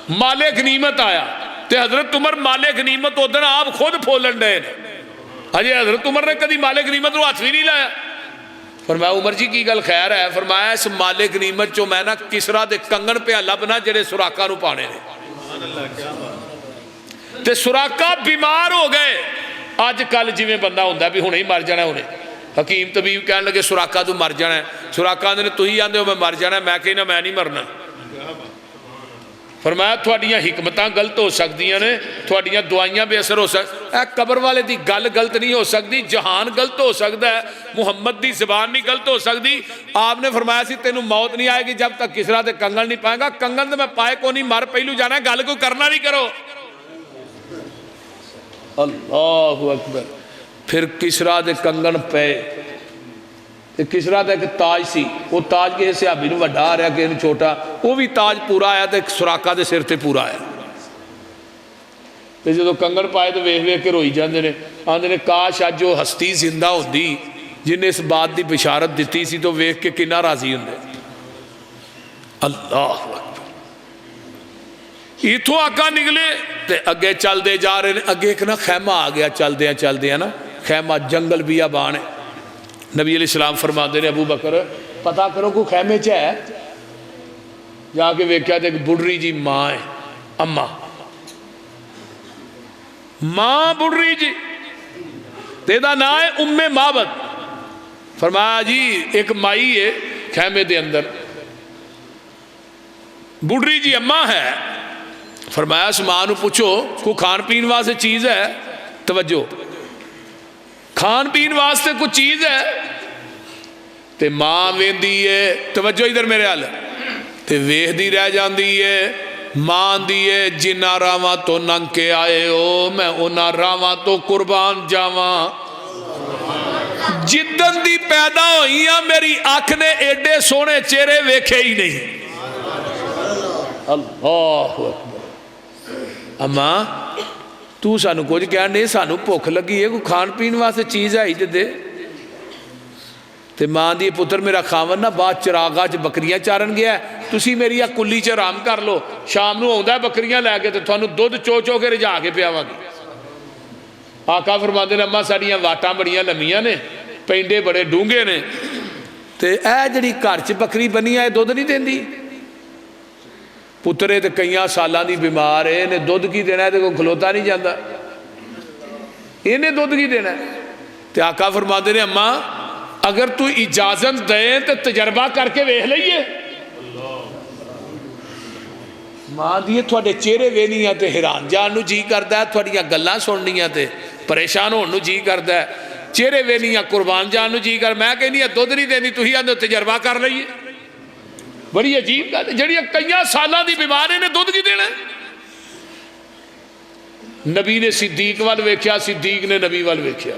مال غنیمت آیا تے حضرت عمر مال غنیمت ادھر آپ خود پھولن ڈے نے. ہجے حضرت عمر نے کدی مال غنیمت نو ہاتھ بھی نہیں لایا. فرمایا عمر جی کی گل خیر ہے؟ فرمایا اس مال غنیمت چو میں نا کسرا دے کنگن پہ لبنا جڑے سراقہ نو پانے نے. تے سراقہ بیمار ہو گئے. آج کل جویں بندہ ہوندا بھی ہنے ہی مر جانا, ہنے حکیم طبیب کہنے لگے سراقہ تو مر جانا ہے. سراقہ نے تو ہی آندے ہو میں مر جانا ہے, میں کہنا میں نہیں مرنا. فرمایا تھوڑیاں حکمتاں غلط ہو سکدیاں نے, تھوڑیاں دعائیاں بے اثر ہو سکتی, قبر والے دی گل غلط نہیں ہو سکتی, جہان غلط ہو سکتا ہے, محمد دی زبان نہیں غلط ہو سکتی. آپ نے فرمایا سی تینوں موت نہیں آئے گی جب تک کسرا دے کنگن نہیں پائے گا. کنگن تو میں پائے کو نہیں, مر پہلو جانا ہے, گل کوئی کرنا نہیں کرو. اللہ اکبر. پھر کسرا دے کنگن پے, کسرا دا ایک تاج سی, وہ تاج کسی صحابی نو وڈا آ رہا کسی نو چھوٹا, وہ بھی تاج پورا آیا تے سراقہ دے سر تے پورا آیا. تے جدو کنگن پائے تو ویکھ ویکھ کے روئی جاندے نے, آندے نے کاش اج جو ہستی زندہ ہوندی جن نے اس بات دی بشارت دیتی سی تو ویکھ کے کنا راضی ہوندے. اللہ اکبر. ایتھوں آقا نکلے تے اگے چل دے جا رہے نے, اگے ایک نا خیمہ آ گیا چل دے نا, خیمہ جنگل بیابان ہے. نبی علیہ السلام فرماندے نے ابو بکر پتا کرو کوئی خیمے چ ہے. جا کے ویکھیا تے ایک بڑھری جی ماں ہے, اماں ماں بڑھری جی, تے دا نام ہے ام معبد. فرمایا جی ایک مائی ہے خیمے دے اندر بڑھری جی اماں ہے، فرمایا اس ماں نو پوچھو کوئی کھان پین واسطے چیز ہے؟ توجہ، کھان پین واسطے کوئی چیز ہے؟ تے ماں ویندی ہے، توجہ ادھر میرے حال تے ویکھدی رہ جاندی ہے۔ ماں دیے جنہ راواں تو ننگ کے آئے ہو میں انہاں راواں تو قربان جاواں، جدن دی پیدا ہوئیاں میری آنکھ نے ایڈے سونے چہرے ویکھے ہی نہیں۔ اللہ اکبر۔ اماں تو سانو کچھ کہہ نہیں، سانو بھوک لگی ہے، کوئی کھان پین واسطے چیز ہے ہی تے دے۔ تے ماں دی پتر میرا خاون نہ بعد چراغاں چ بکریاں چارن گیا ہے، تسی میری آ کلی چ آرام کر لو، شام نو آوندا ہے بکریاں لے کے تے تھانو دودھ چو چو کے رجا کے پیاواں گی۔ آقا فرماندے نے اماں ساڈیاں واٹاں بڑیاں لمیاں نے، پینڈے بڑے ڈونگے نے، تے اے جڑی گھر چ بکری بنی ہے دودھ نہیں دیندی؟ پترے تے کئیاں سالاں دی بیمار ہے، انہیں دودھ کی دینا ہے تے کوئی کھلوتا نہیں جاندا، انہیں دودھ کی دینا ہے؟ تے آقا فرماندے نے اماں اگر تو اجازت دے تو تجربہ کر کے ویکھ لئیے۔ ماں دیے تھوڑے چہرے وینیاں تے حیران جان نو جی کردا ہے، تھوڑیاں گلاں سننیاں تے پریشان ہون نو جی کردا ہے، چہرے وینیاں قربان جان نو جی کر، میں کہنی ہے دودھ نہیں دینی، تسی آندے تجربہ کر لئیے۔ بڑی عجیب گل ہے، جڑی کئیاں سالاں دی بیمار نے دودھ کی دینا ہے؟ نبی نے صدیق وال ویکھیا، صدیق نے نبی وال ویکھیا،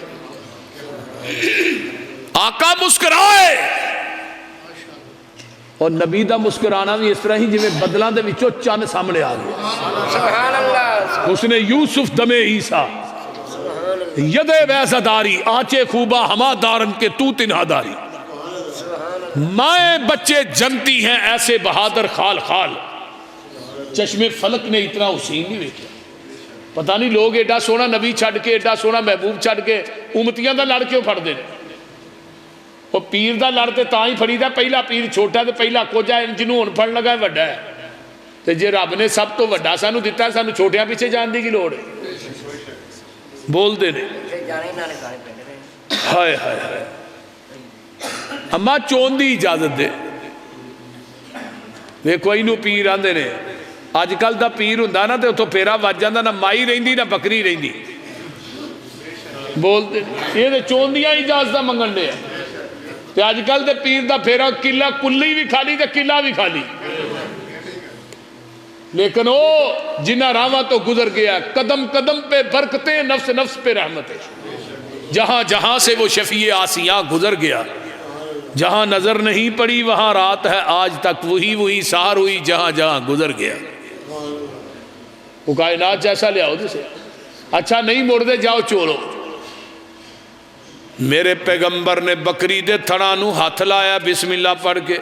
آقا مسکرائے، اور نبی دا مسکرانا بھی اس طرح ہی جویں بدلاں دے وچوں چند سامنے آ گیا۔ سبحان اللہ۔ اس نے یوسف دمے عیسیٰ یدے ویسا داری آنچے خوبا ہما دارن کے تو تنہا داری، مائیں بچے جنتی ہیں ایسے بہادر خال خال، چشم فلک نے اتنا حسین نہیں ویکھیا۔ پتہ نہیں لوگ ایڈا سونا نبی چھڑ کے، ایڈا سونا محبوب چھڑ کے امتیاں دا لڑ کیوں پھڑ دے؟ وہ پیر دا لڑتے تاں ہی پھڑی دا، پہلا پیر چھوٹا تے پہلا کوجا جنوں ہن پھڑ لگا ہے وڈا ہے، تے جے رب نے سب تو وڈا سانو دیتا ہے، سانو چھوٹیاں پیچھے جان دی کی لوڑ ہے؟ بول دے نے ہائے ہائے ہائے۔ اماں چون دی اجازت دے، دیکھو اینو پیر آندے نے، اج کل دا پیر ہوندا نا تے اتھوں پھیرا وج جاندا، نہ مائی رہندی نہ بکری رہندی۔ بول دے یہ تے چون دیاں اجازتاں منگن دے تے اج کل تے پیر دا پھیرا قلعہ کلی بھی کھالی تے قلعہ بھی کھالی، لیکن وہ جنہ راواں تو گزر گیا، قدم قدم پہ برکتیں، نفس نفس پہ رحمتیں، جہاں جہاں سے وہ شفیع آسیاں گزر گیا، جہاں نظر نہیں پڑی وہاں رات ہے آج تک، وہی وہی سہر ہوئی جہاں جہاں گزر گیا۔ وہ کائنات جیسا لے آؤ جسے، اچھا نہیں مردے جاؤ چولو۔ میرے پیغمبر نے بکری دے تھڑانو ہاتھ لایا بسم اللہ پڑھ کے،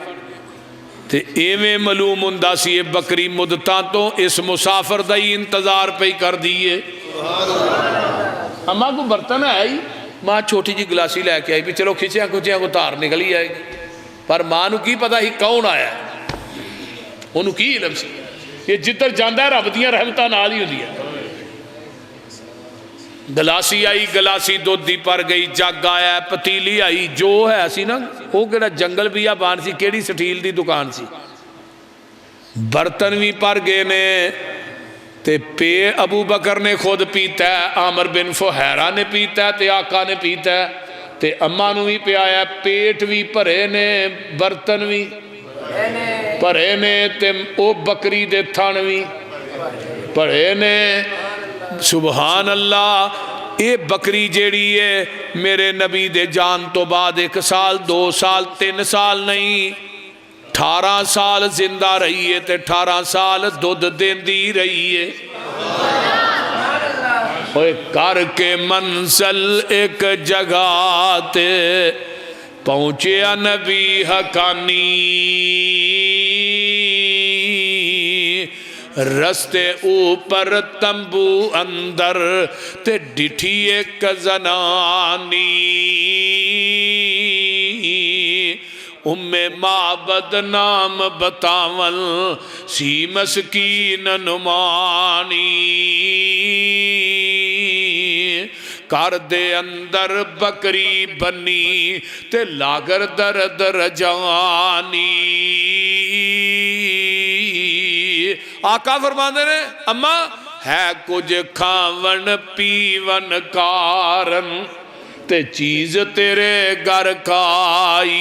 تے ایویں معلوم ہوندا سی یہ بکری مدتاں تو اس مسافر دا ہی انتظار پہ کر دیئے۔ اماں کو برتن ہے ہی، ماں چھوٹی جی گلاسی لے کے آئی بھی چلو کھچیاں کھچیاں کو تار نکلی آئے گی، پر ماں نو کی پتا ہی کون آیا ہے، انہوں کی علم سی، یہ جدر جاندہ ہے رب دیاں رحمتاں نال ہی ہوندی ہے۔ گلاسی آئی، گلاسی دودھ دی پر گئی، جگ آیا، پتیلی آئی، جو ہے اسی نا وہ کیڑا جنگل بھی آبان سی، کیڑی سٹیل دی دکان سی، برتن بھی پر گئے نے، تے پے ابو بکر نے خود پیتا ہے، عامر بن فہیرہ نے پیتا ہے، تے آقا نے پیتا ہے، تے اماں نو بھی پیایا، پیٹ بھی بھرے نے، برتن بھی بھرے نے، تے او بکری دے تھن بھی بھرے نے۔ سبحان اللہ، اے بکری جیڑی ہے میرے نبی دے جان تو بعد 1 سال 2 سال 3 سال نہیں 18 سال زندہ رہی ہے، تے 18 سال دودھ دیندی رہی ہے۔ اوے کر کے منزل ایک جگہ تے پہنچیا نبی حقانی، رستے اوپر تمبو اندر تے ڈٹھی ایک زنانی، معبد نام بتاول سی مسکین نمانی، کر دے اندر بکری بنی تے لاگر در در جانی آقا فرماندے نے اما ہے کچھ کھاون پیون کارن تے چیز تیرے گھر کائی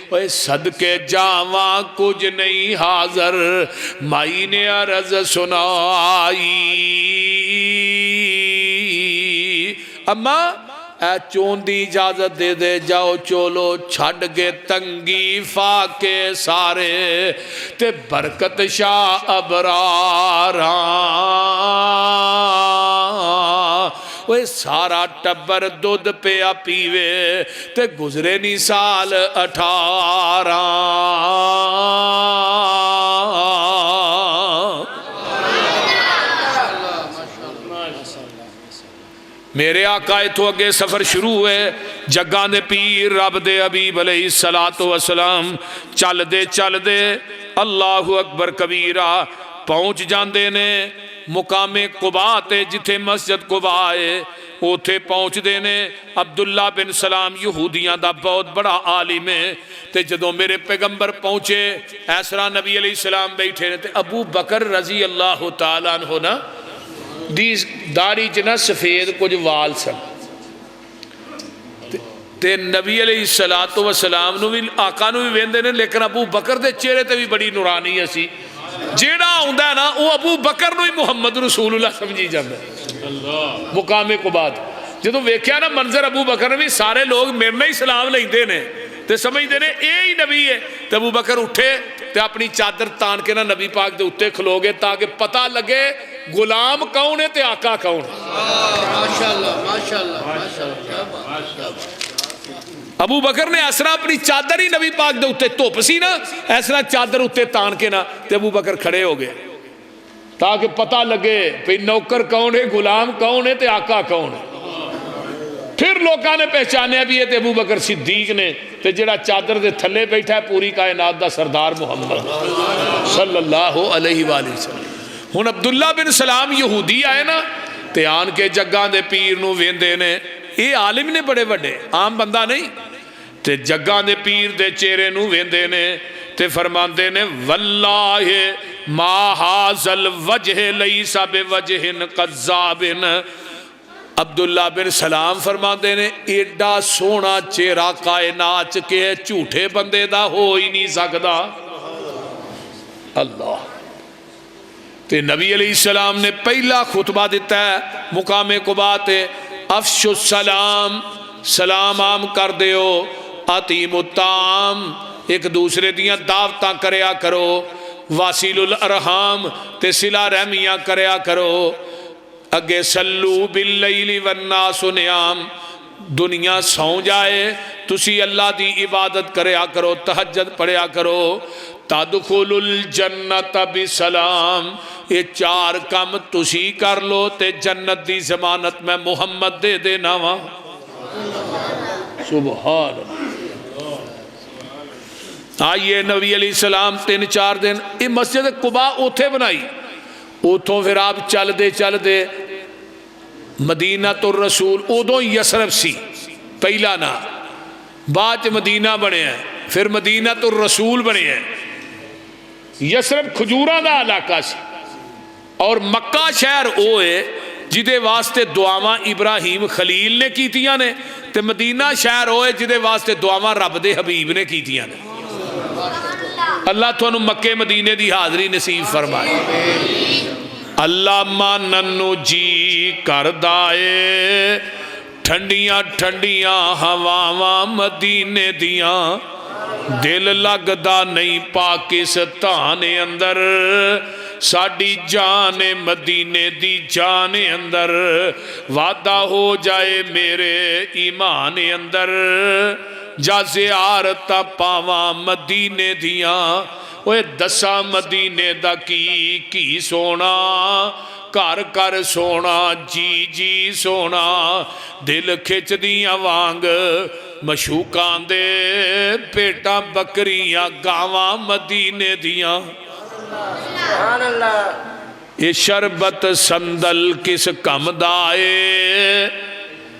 اوے صدقے جاواں کچھ نہیں حاضر مائی نے عرض سنائی اما اے چون دی اجازت دے دے جاؤ چولو چھڑ گے تنگی فاکے سارے تے برکت شاہ ابراراں وہ سارا ٹبر دودھ پیا پیوے تے گزرے نی سال 18 میرے آقا اتھو اگے سفر شروع ہوئے جگہ دے پیر رب دے حبیب علیہ السلام چل دے اللہ اکبر کبیرہ پہنچ جاندے نے مقام قباء تے جتھے مسجد قباء ہے اوتھے پہنچ دے نے عبداللہ بن سلام یہودیاں دا بہت بڑا عالم ہے تے جدوں میرے پیغمبر پہنچے ایسرا نبی علیہ السلام بیٹھے نے تے ابو بکر رضی اللہ تعالیٰ عنہ نا دی داری جنا سفید کچھ وال سن تے نبی علیہ السلام نو بھی آقا نو بھی ویندے نے لیکن ابو بکر دے چہرے تے بھی بڑی نورانی ہے سی جیڑا ہوندہ ہے نا وہ ابو بکر نو ہی محمد رسول اللہ سمجھی جاندہ ہے مقام قباء جدو ویکھیا نا منظر ابو بکر نے بھی سارے لوگ میرے نہیں سلام لیندے نے تے سمجھ دے نے اے ہی نبی ہے تے ابو بکر اٹھے تے اپنی چادر تان کے نا نبی پاک دے اٹھے کھلو گے تاکہ پتہ لگے غلام کون ہے تے آقا کون ابو بکر نے ایسرا اپنی چادر ہی نبی پاک دے اٹھے توپ سی نا ایسرا چادر اٹھے تان کے نا تے ابو بکر کھڑے ہو گئے تاکہ پتہ لگے پھر نوکر کون ہے غلام کون ہے تے آقا کون ہے پھر لوگاں نے پہچانے بھی ہے تے ابو بکر صدیق نے تے جڑا چادر دے تھلے بیٹھا ہے پوری کائنات دا سردار محمد صلی اللہ علیہ وآلہ وسلم ہن عبداللہ بن سلام یہودی آئے نا تے آن کے جگہ دے پیر نو ویندے نے یہ عالم نے بڑے بڑے عام بندہ نہیں تے جگہ دے پیر دے چہرے نو ویندے نے تے فرماندے نے واللہ ما حاصل وجہ لیس بوجہ قذاب عبداللہ بن سلام فرماندے نے ایڈا سونا چہرہ کائنات کے جھوٹے بندے دا ہو ہی نہیں سکدا اللہ تے نبی علیہ السلام نے پہلا خطبہ دیتا ہے مقام قباء تے افش السلام سلام عام کر دیو عطیم الطعام ایک دوسرے دیاں دعوتاں کریا کرو واصل الارحام تے صلہ رحمیاں کریا کرو اگے سلو باللیل والناس نیام دنیا سو جائے تسی اللہ دی عبادت کریا کرو تہجد پڑھیا کرو تدخل الجنت بسلام یہ 4 کم تسی کر لو تے جنت دی ضمانت میں محمد دے دینا وا سبحان آئیے نبی علیہ السلام 3-4 دن یہ مسجد قباء اوتھے بنائی اوتھوں پھر آپ چل دے مدینہ الرسول ادوں یسرب سی پہلا نا بعد مدینہ بنے ہیں پھر مدینہ الرسول بنے ہیں یسرب کھجورہ دا علاقہ سی اور مکہ شہر اوے جدے واسطے دعاواں ابراہیم خلیل نے کیتیاں نے تے مدینہ شہر ہوئے جدے واسطے دعاواں رب دے حبیب نے کیتیاں نے اللہ تھانو مکے مدینے دی حاضری نصیب فرمائے اللہ ماننو جی کردائے ٹھنڈیاں ٹھنڈیاں ہواواں مدینے دیاں دل لگدا نہیں پاکستان اندر ساڑی جان مدینے دی جان اندر وعدہ ہو جائے میرے ایمان اندر جا زیارتا پاواں مدینے دیاں اوے دسا مدینے دا کی سونا کر کر سونا جی سونا دل کھچ دیاں وانگ مشوکان دے پیٹا بکریاں گاواں مدینے دیاں یہ شربت سندل کس کم دائے،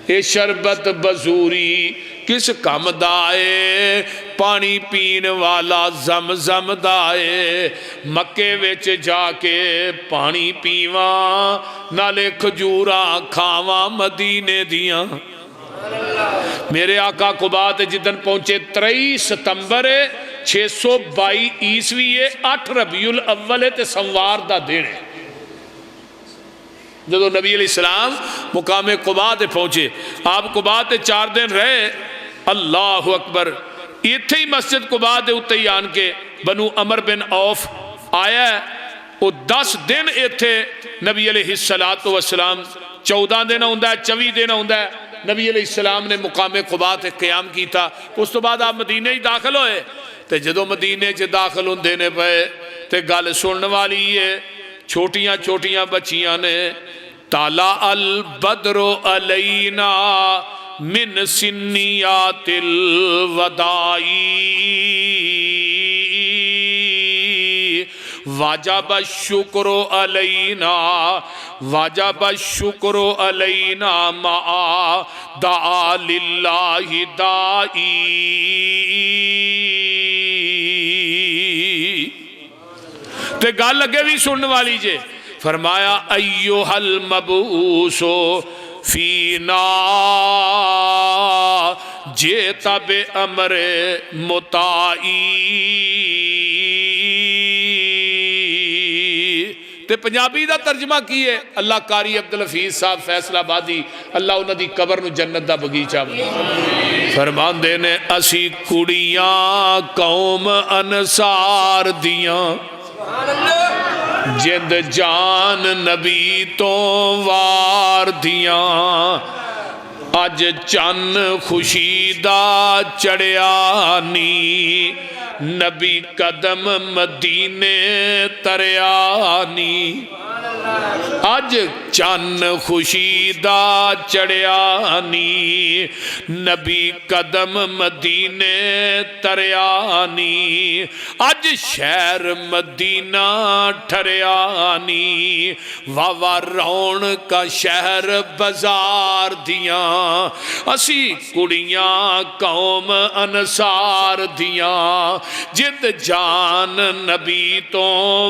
یہ شربت بزوری کس کم دائے، پانی پین والا زمزم دائے، مکے وچ جا کے پانی پیواں نالے کھجوراں کھاواں مدینے دیاں۔ میرے آقا قباء تے جدن پہنچے 23 ستمبر 622 عیسوی 8 ربیع الاول تے سوار دا دن ہے۔ جدو نبی علیہ السلام مقام قباء تے پہنچے، آپ قباء تے 4 دن رہے۔ اللہ اکبر، ایتھے ہی مسجد قباء دے اتے ہی آن کے بنو عمر بن عوف آیا ہے، وہ 10 دن ایتھے نبی علیہ السلام 14 دن ہوندہ ہے، 24 دن ہوندہ ہے، نبی علیہ السلام نے مقام قباء تے قیام کی تھا۔ اس تو بعد آپ مدینے ہی داخل ہوئے، تے جدو مدینے چ داخل ہوندے نے پئے تے گل سنن والی ہے، چھوٹیاں چھوٹیاں بچیاں نے طلع البدر علینا من سنیات الوداعی واجب الشکر علینا، واجب الشکر علینا مع دعا للہ دائی۔ تے گل لگے بھی سننے والی جے، فرمایا ایوہ المبعوث فینا جیت بامر مطاعی۔ تے پنجابی دا ترجمہ کیے اللہ قاری عبدالحفیظ صاحب فیصل آبادی، اللہ انہاں دی قبر نو جنت دا بغیچہ بنا۔ فرماندے نے اسی کڑیاں قوم انصار دیاں، جند جان نبی تو وار دیاں، اج چن خوشی دا چڑیا نی، نبی قدم مدینے تریا نی۔ اج چن خوشی دا چڑیا نی، نبی قدم مدینے تریا نی، اج شہر مدینہ ٹھریا نی، واہ رون کا شہر بازار دیاں، اسی کڑیاں قوم انصار دیاں، جد جان نبی تو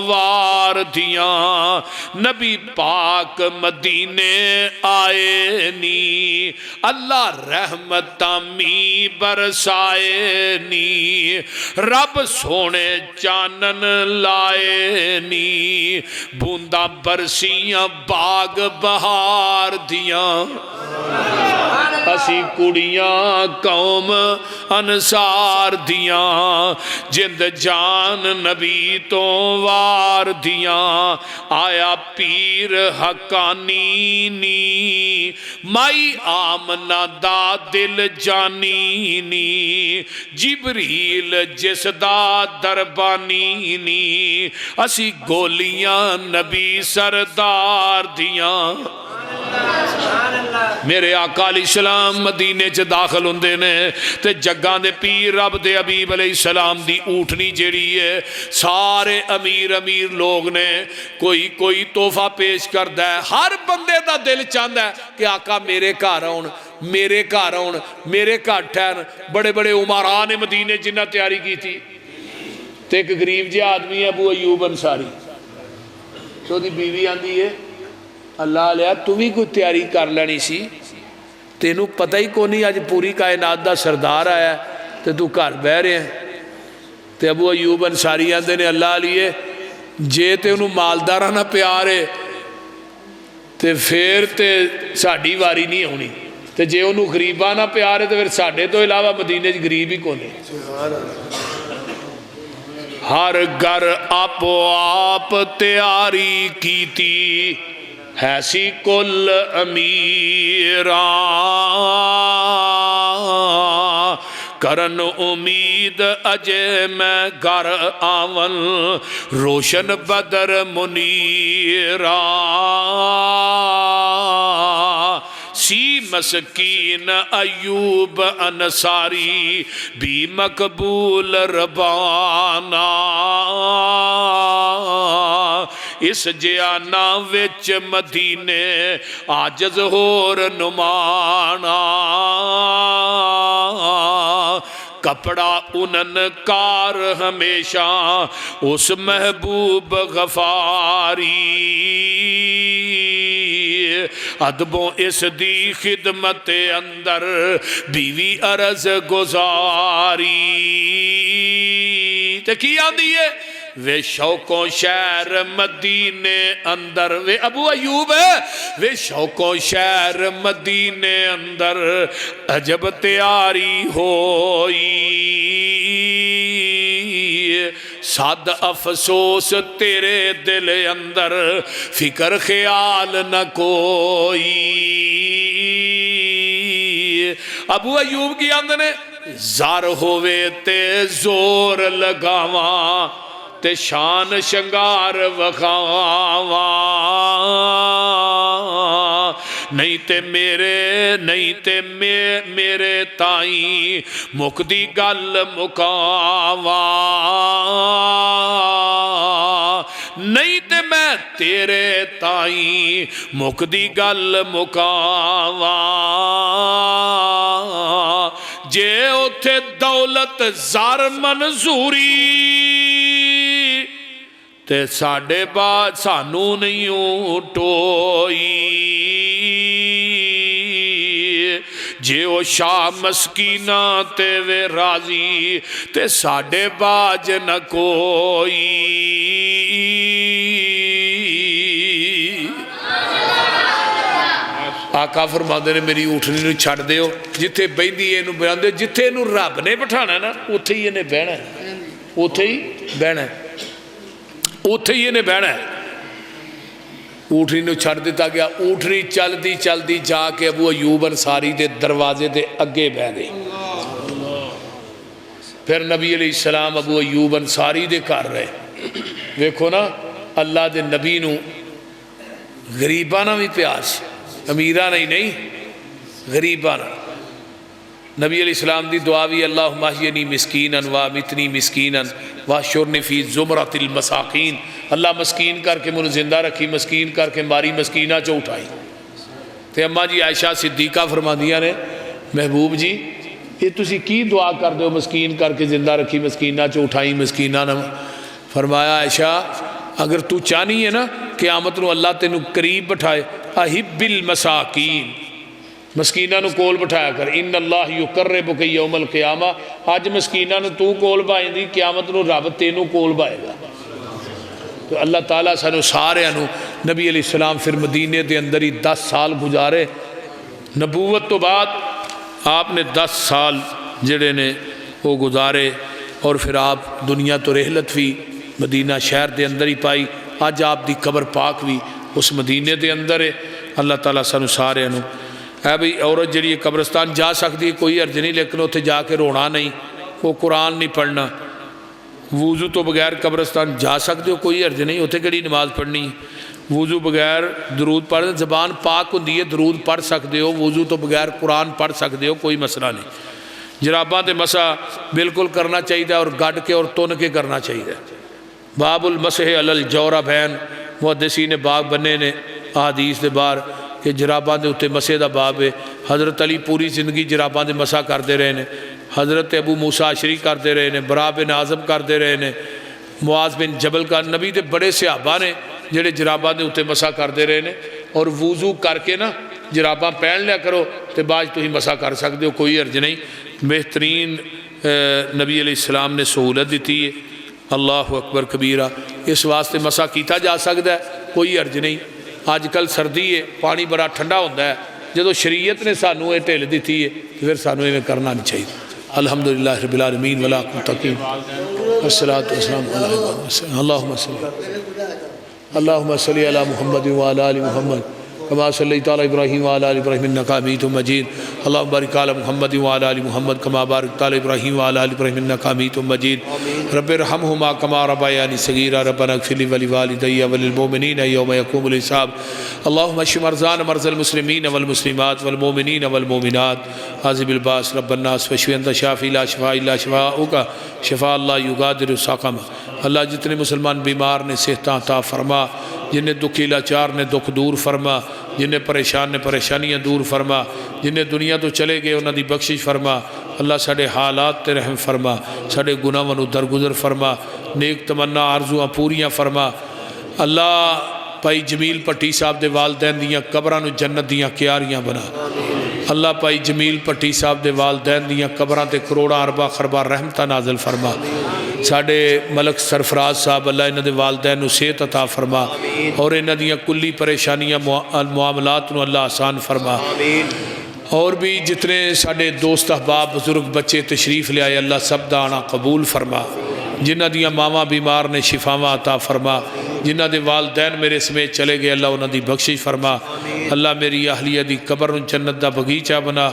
وار دیاں، نبی پاک مدینے آئے نی، اللہ رحمتاں می برسائے نی، رب سونے چانن لائے نی، بوندہ برسیاں باغ بہار دیاں، اسی کڑیاں قوم انصار دیاں، جند جان نبی تو وار دیاں، آیا پیر حقانی نی، مائی آمنہ دا دل جانی نی، جبریل جس دا دربانی نی، اسی گولیاں نبی سردار دیاں۔ میرے آقا علیہ السلام مدینے چ داخل ہوندے نے تے جگاں دے پیر رب دے حبیب علیہ السلام دی اونٹنی جیڑی ہے، سارے امیر لوگ نے کوئی تحفہ پیش کردا ہے، ہر بندے دا دل چاہندا ہے کہ آقا میرے گھر آؤن، میرے گھر آؤن، میرے گھر ٹھہرن۔ بڑے بڑے عمراء نے مدینے جنہ تیاری کی تھی، تے ایک غریب جہا آدمی ہے ابو ایوب انصاری، سو دی بیوی آندی ہے اللہ علیہ تو بھی کوئی تیاری کر لینی سی، تینوں پتہ ہی کو نہیں اج پوری کائنات دا سردار آیا ہے تے تو گھر بہ رہے ہیں۔ تے ابو ایوب انصاری آندے نے اللہ علیہ جے تے انہوں مالدارہ نہ پیارے تے پھر تے ساڑھی واری نہیں ہونی، تے جے انہوں غریبہ نہ پیارے تے پھر ساڑھے تو علاوہ مدینے غریب ہی کونے۔ ہر گھر آپ آپ تیاری کی تھی، ایسی کل امیران کرن امید اجے میں گھر آون، روشن بدر منیران سی مسکین ایوب انصاری بھی مقبول ربانا، اس جیانا وچ مدینے آجز ہور نمانا کپڑا انن کار ہمیشہ اس محبوب غفاری ادبوں اس دی خدمت اندر بیوی عرض گزاری تے کی آندی ہے وے شوقوں شہر مدینے اندر وے ابو ایوب ہے وے شوقوں شہر مدینے اندر عجب تیاری ہوئی صد افسوس تیرے دل اندر فکر خیال نہ کوئی ابو ایوب کی آندنے زار ہوئے تے زور لگاواں تے شان شنگار وکھاواں نہیں تے میرے تائیں مکدی گل مکاواں نہیں تے میں تیرے تائیں مکدی گل مکاواں جے اتھے دولت زار منظوری تے ساڑے بعد سانو نہیں ٹوئی جے او شاہ مسکینہ تے وے راضی تے ساڑے باج نہ کوئی آقا فرماندے نے میری اٹھنی نو چھڑ دیو جتھے بیندی اینو بیان دے جتھے اینو رب نے بٹھانا نا اتھے ہی انہیں بہنا ہے اتھے ہی بہنا ہے اتھے ہی انہیں بہنا ہے اٹھنی نو چھڑ دیتا گیا اٹھنی چلدی جا کے ابو ایوب انصاری دے دروازے دے اگے بہ گئی پھر نبی علیہ السلام ابو ایوب انصاری دے کر رہے ویکھو نا اللہ دے نبی نو غریبانہ بھی پیار سے امیرانہ ہی نہیں غریبانہ نبی علیہ السلام دی دعا بھی اللہم احیینی مسکیناً وامتنی مسکیناً واحشرنی فی زمرۃ المساکین اللہ مسکین کر کے منو زندہ رکھی مسکین کر کے ماری مسکینہ چو اٹھائی تے اماں جی عائشہ صدیقہ فرما دیا نے محبوب جی یہ تسی کی دعا کر دو مسکین کر کے زندہ رکھی مسکینہ چو اٹھائی مسکینہ نہ فرمایا عائشہ اگر تو چاہنی ہے نا قیامت نو اللہ تینو قریب بٹھائے احب المساکین مسکینہ نو کول بٹھایا کر ان اللہ یقربک یوم القیامہ آج مسکینہ نو تو کول بائیں دی قیامت نو رب تینو کول بائے گا تو اللہ تعالیٰ سانو سارے انو نبی علیہ السلام پھر مدینے دے اندر ہی 10 سال گزارے نبوت تو بعد آپ نے 10 سال جڑے نے وہ گزارے اور پھر آپ دنیا تو رحلت بھی مدینہ شہر دے اندر ہی پائی آج آپ دی قبر پاک بھی اس مدینے دے اندر ہے اللہ تعالیٰ سانو سارے انو ہے بھئی عورت جڑی قبرستان جا سکتی کوئی عرض نہیں لیکن اتھے جا کے رونا نہیں وہ قرآن نہیں پڑھنا وضو تو بغیر قبرستان جا سکتے ہو کوئی عرض نہیں اتھے کڑی نماز پڑھنی وضو بغیر درود پڑھ زبان پاک ہوندی ہے درود پڑھ سکتے ہو وضو تو بغیر قرآن پڑھ سکتے ہو کوئی مسئلہ نہیں جراباں تے مسا بالکل کرنا چاہیے اور گڈ کے اور تن کے کرنا چاہیے باب المسح علی الجوربین محدثین باغ بنے نے احادیث دے بار کہ جراباں دے اتے مسح دا باب ہے حضرت علی پوری زندگی جراباں دے مسح کرتے رہے نے حضرت ابو موسیٰ عشری کرتے رہے نے برا بن عازب کرتے رہے نے معاذ بن جبل کا نبی دے بڑے صحابہ نے جڑے جراباں دے اتے مسح کرتے رہے نے اور وضو کر کے نا جراباں پہن لیا کرو تے بعد تو ہی مسح کر سکتے ہو کوئی عرض نہیں بہترین نبی علیہ السلام نے سہولت دیتی ہے اللہ اکبر کبیرہ اس واسطے مسح کیتا جا سکتا ہے کوئی عرض نہیں آج کل سردی ہے پانی بڑا ٹھنڈا ہوتا ہے جدو شریعت نے سانو یہ ٹھل دیتی ہے تو پھر سانو یہ کرنا نہیں چاہیے الحمدللہ رب العالمین والعاقبۃ للمتقین والصلاۃ والسلام علی اللہم صلی علی محمد وعلی آل محمد كما صليت على إبراهيم وعلى آل إبراهيم إنك حميد مجيد اللهم بارك على محمد وعلى آل محمد كما باركت على إبراهيم وعلى آل إبراهيم إنك حميد مجيد رب ارحمهما كما ربياني صغيرا ربنا اغفر لي ولوالدي وللمؤمنين يوم يقوم الحساب اللهم اشف مرضانا مرضى المسلمين والمسلمات والمؤمنين والمؤمنات عاذب الباس رب الناس واشف أنت شافي لا شفاء إلا شفاؤك شفاء الله يغادر سقما اللہ جتنے مسلمان بیمار نے صحت عطا فرما، جنہیں دکھی لاچار نے دکھ دور فرما، جنہیں پریشان نے پریشانیاں دور فرما، جنہیں دنیا تو چلے گئے انہاں دی بخشش فرما۔ اللہ ساڈے حالات تے رحم فرما، ساڈے گناہاں نوں درگزر فرما، نیک تمنا آرزوਆਂ پوریاں فرما۔ اللہ بھائی جمیل پٹی صاحب دے والدین دیاں قبراں نوں جنت دیاں کیاریاں بنا۔ اللہ بھائی جمیل پٹی صاحب دے والدین دیاں قبراں تے کروڑاں ارباں خرباں رحمتاں نازل فرما۔ ساڈے ملک سرفراز صاحب اللہ انہاں دے والدین نوں صحت عطا فرما، اور انہاں دیاں کلی پریشانیاں معاملات نوں اللہ آسان فرما۔ اور بھی جتنے ساڈے دوست احباب بزرگ بچے تشریف لے آئے اللہ سب دا آنا قبول فرما۔ جنہ دیاں ماواں بیمار نے شفاواں عطا فرما، جنہ دے والدین میرے سمیت چلے گئے اللہ انہاں دی بخشش فرما۔ اللہ میری اہلیہ دی قبر نوں جنت دا بغیچہ بنا۔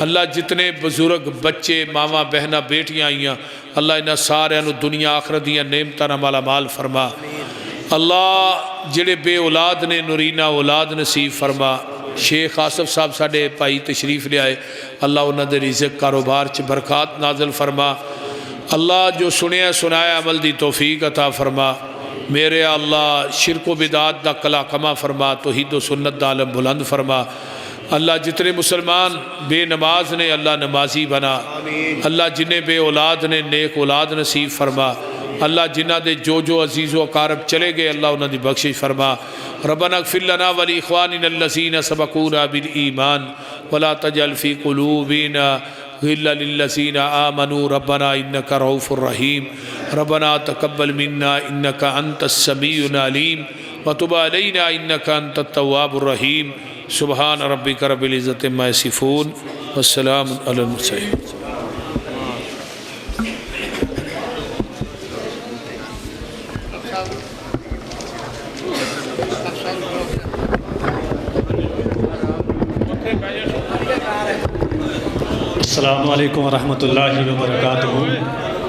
اللہ جتنے بزرگ بچے ماواں بہناں بیٹیاں آئیاں اللہ انہاں سارے نوں دنیا آخرت دیاں نعمتاں نال مالا مال فرما۔ اللہ جڑے بے اولاد نے نورینہ اولاد نصیب فرما۔ شیخ آصف صاحب ساڈے بھائی تشریف لے آئے اللہ انہاں دے رزق کاروبار چ برکات نازل فرما۔ اللہ جو سنیا سنایا عمل دی توفیق عطا فرما۔ میرے اللہ شرک و بدعات دا کلا کما فرما، توحید و سنت دا عالم بلند فرما۔ اللہ جتنے مسلمان بے نماز نے اللہ نمازی بنا۔ اللہ جنہیں بے اولاد نے نیک اولاد نصیب فرما۔ اللہ جنہ دے جو عزیز و اقارب چلے گئے اللہ انہاں دی بخشش فرما۔ ربنا اغفر لنا ولاخواننا الذین سبقونا بالایمان ولا تجعل فی قلوبنا غلا للذین آمنوا ربنا انک رؤوف رحیم۔ ربنا تقبل منا انک انت السمیع العلیم وتب علینا انک انت التواب الرحیم۔ سبحان ربک رب العزۃ عما یصفون والسلام علی المرسلین۔ السلام علیکم ورحمۃ اللہ وبرکاتہ۔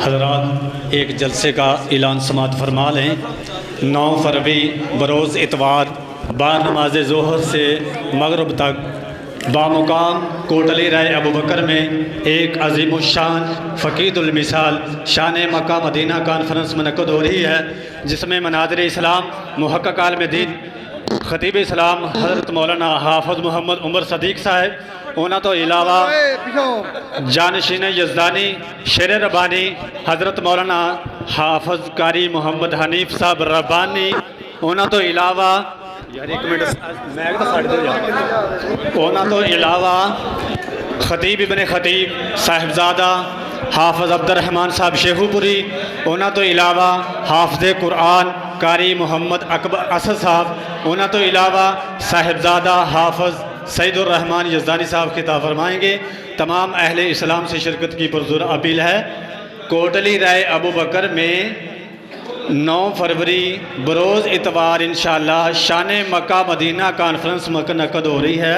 حضرات ایک جلسے کا اعلان سماعت فرما لیں۔ 9 فروری بروز اتوار بعد نماز ظہر سے مغرب تک بامقام کوٹلی رائے ابوبکر میں ایک عظیم الشان فقید المثال شان مکہ مدینہ کانفرنس منعقد ہو رہی ہے، جس میں مناظر اسلام محقق عالم دین خطیب اسلام حضرت مولانا حافظ محمد عمر صدیق صاحب، انہوں تو علاوہ جانشین یزدانی شیر ربانی حضرت مولانا حافظ قاری محمد حنیف صاحب ربانی، انہوں تو علاوہ خطیب ابن خطیب صاحبزادہ حافظ عبد الرحمن صاحب شیخو پوری، انہوں تو علاوہ حافظ قرآن قاری محمد اکبر اسد صاحب، انہوں تو علاوہ صاحبزادہ حافظ سعید الرحمن یزدانی صاحب خطاب فرمائیں گے۔ تمام اہل اسلام سے شرکت کی پرزور اپیل ہے۔ کوٹلی رائے ابوبکر میں 9 فروری بروز اتوار انشاءاللہ شان مکہ مدینہ کانفرنس منعقد ہو رہی ہے۔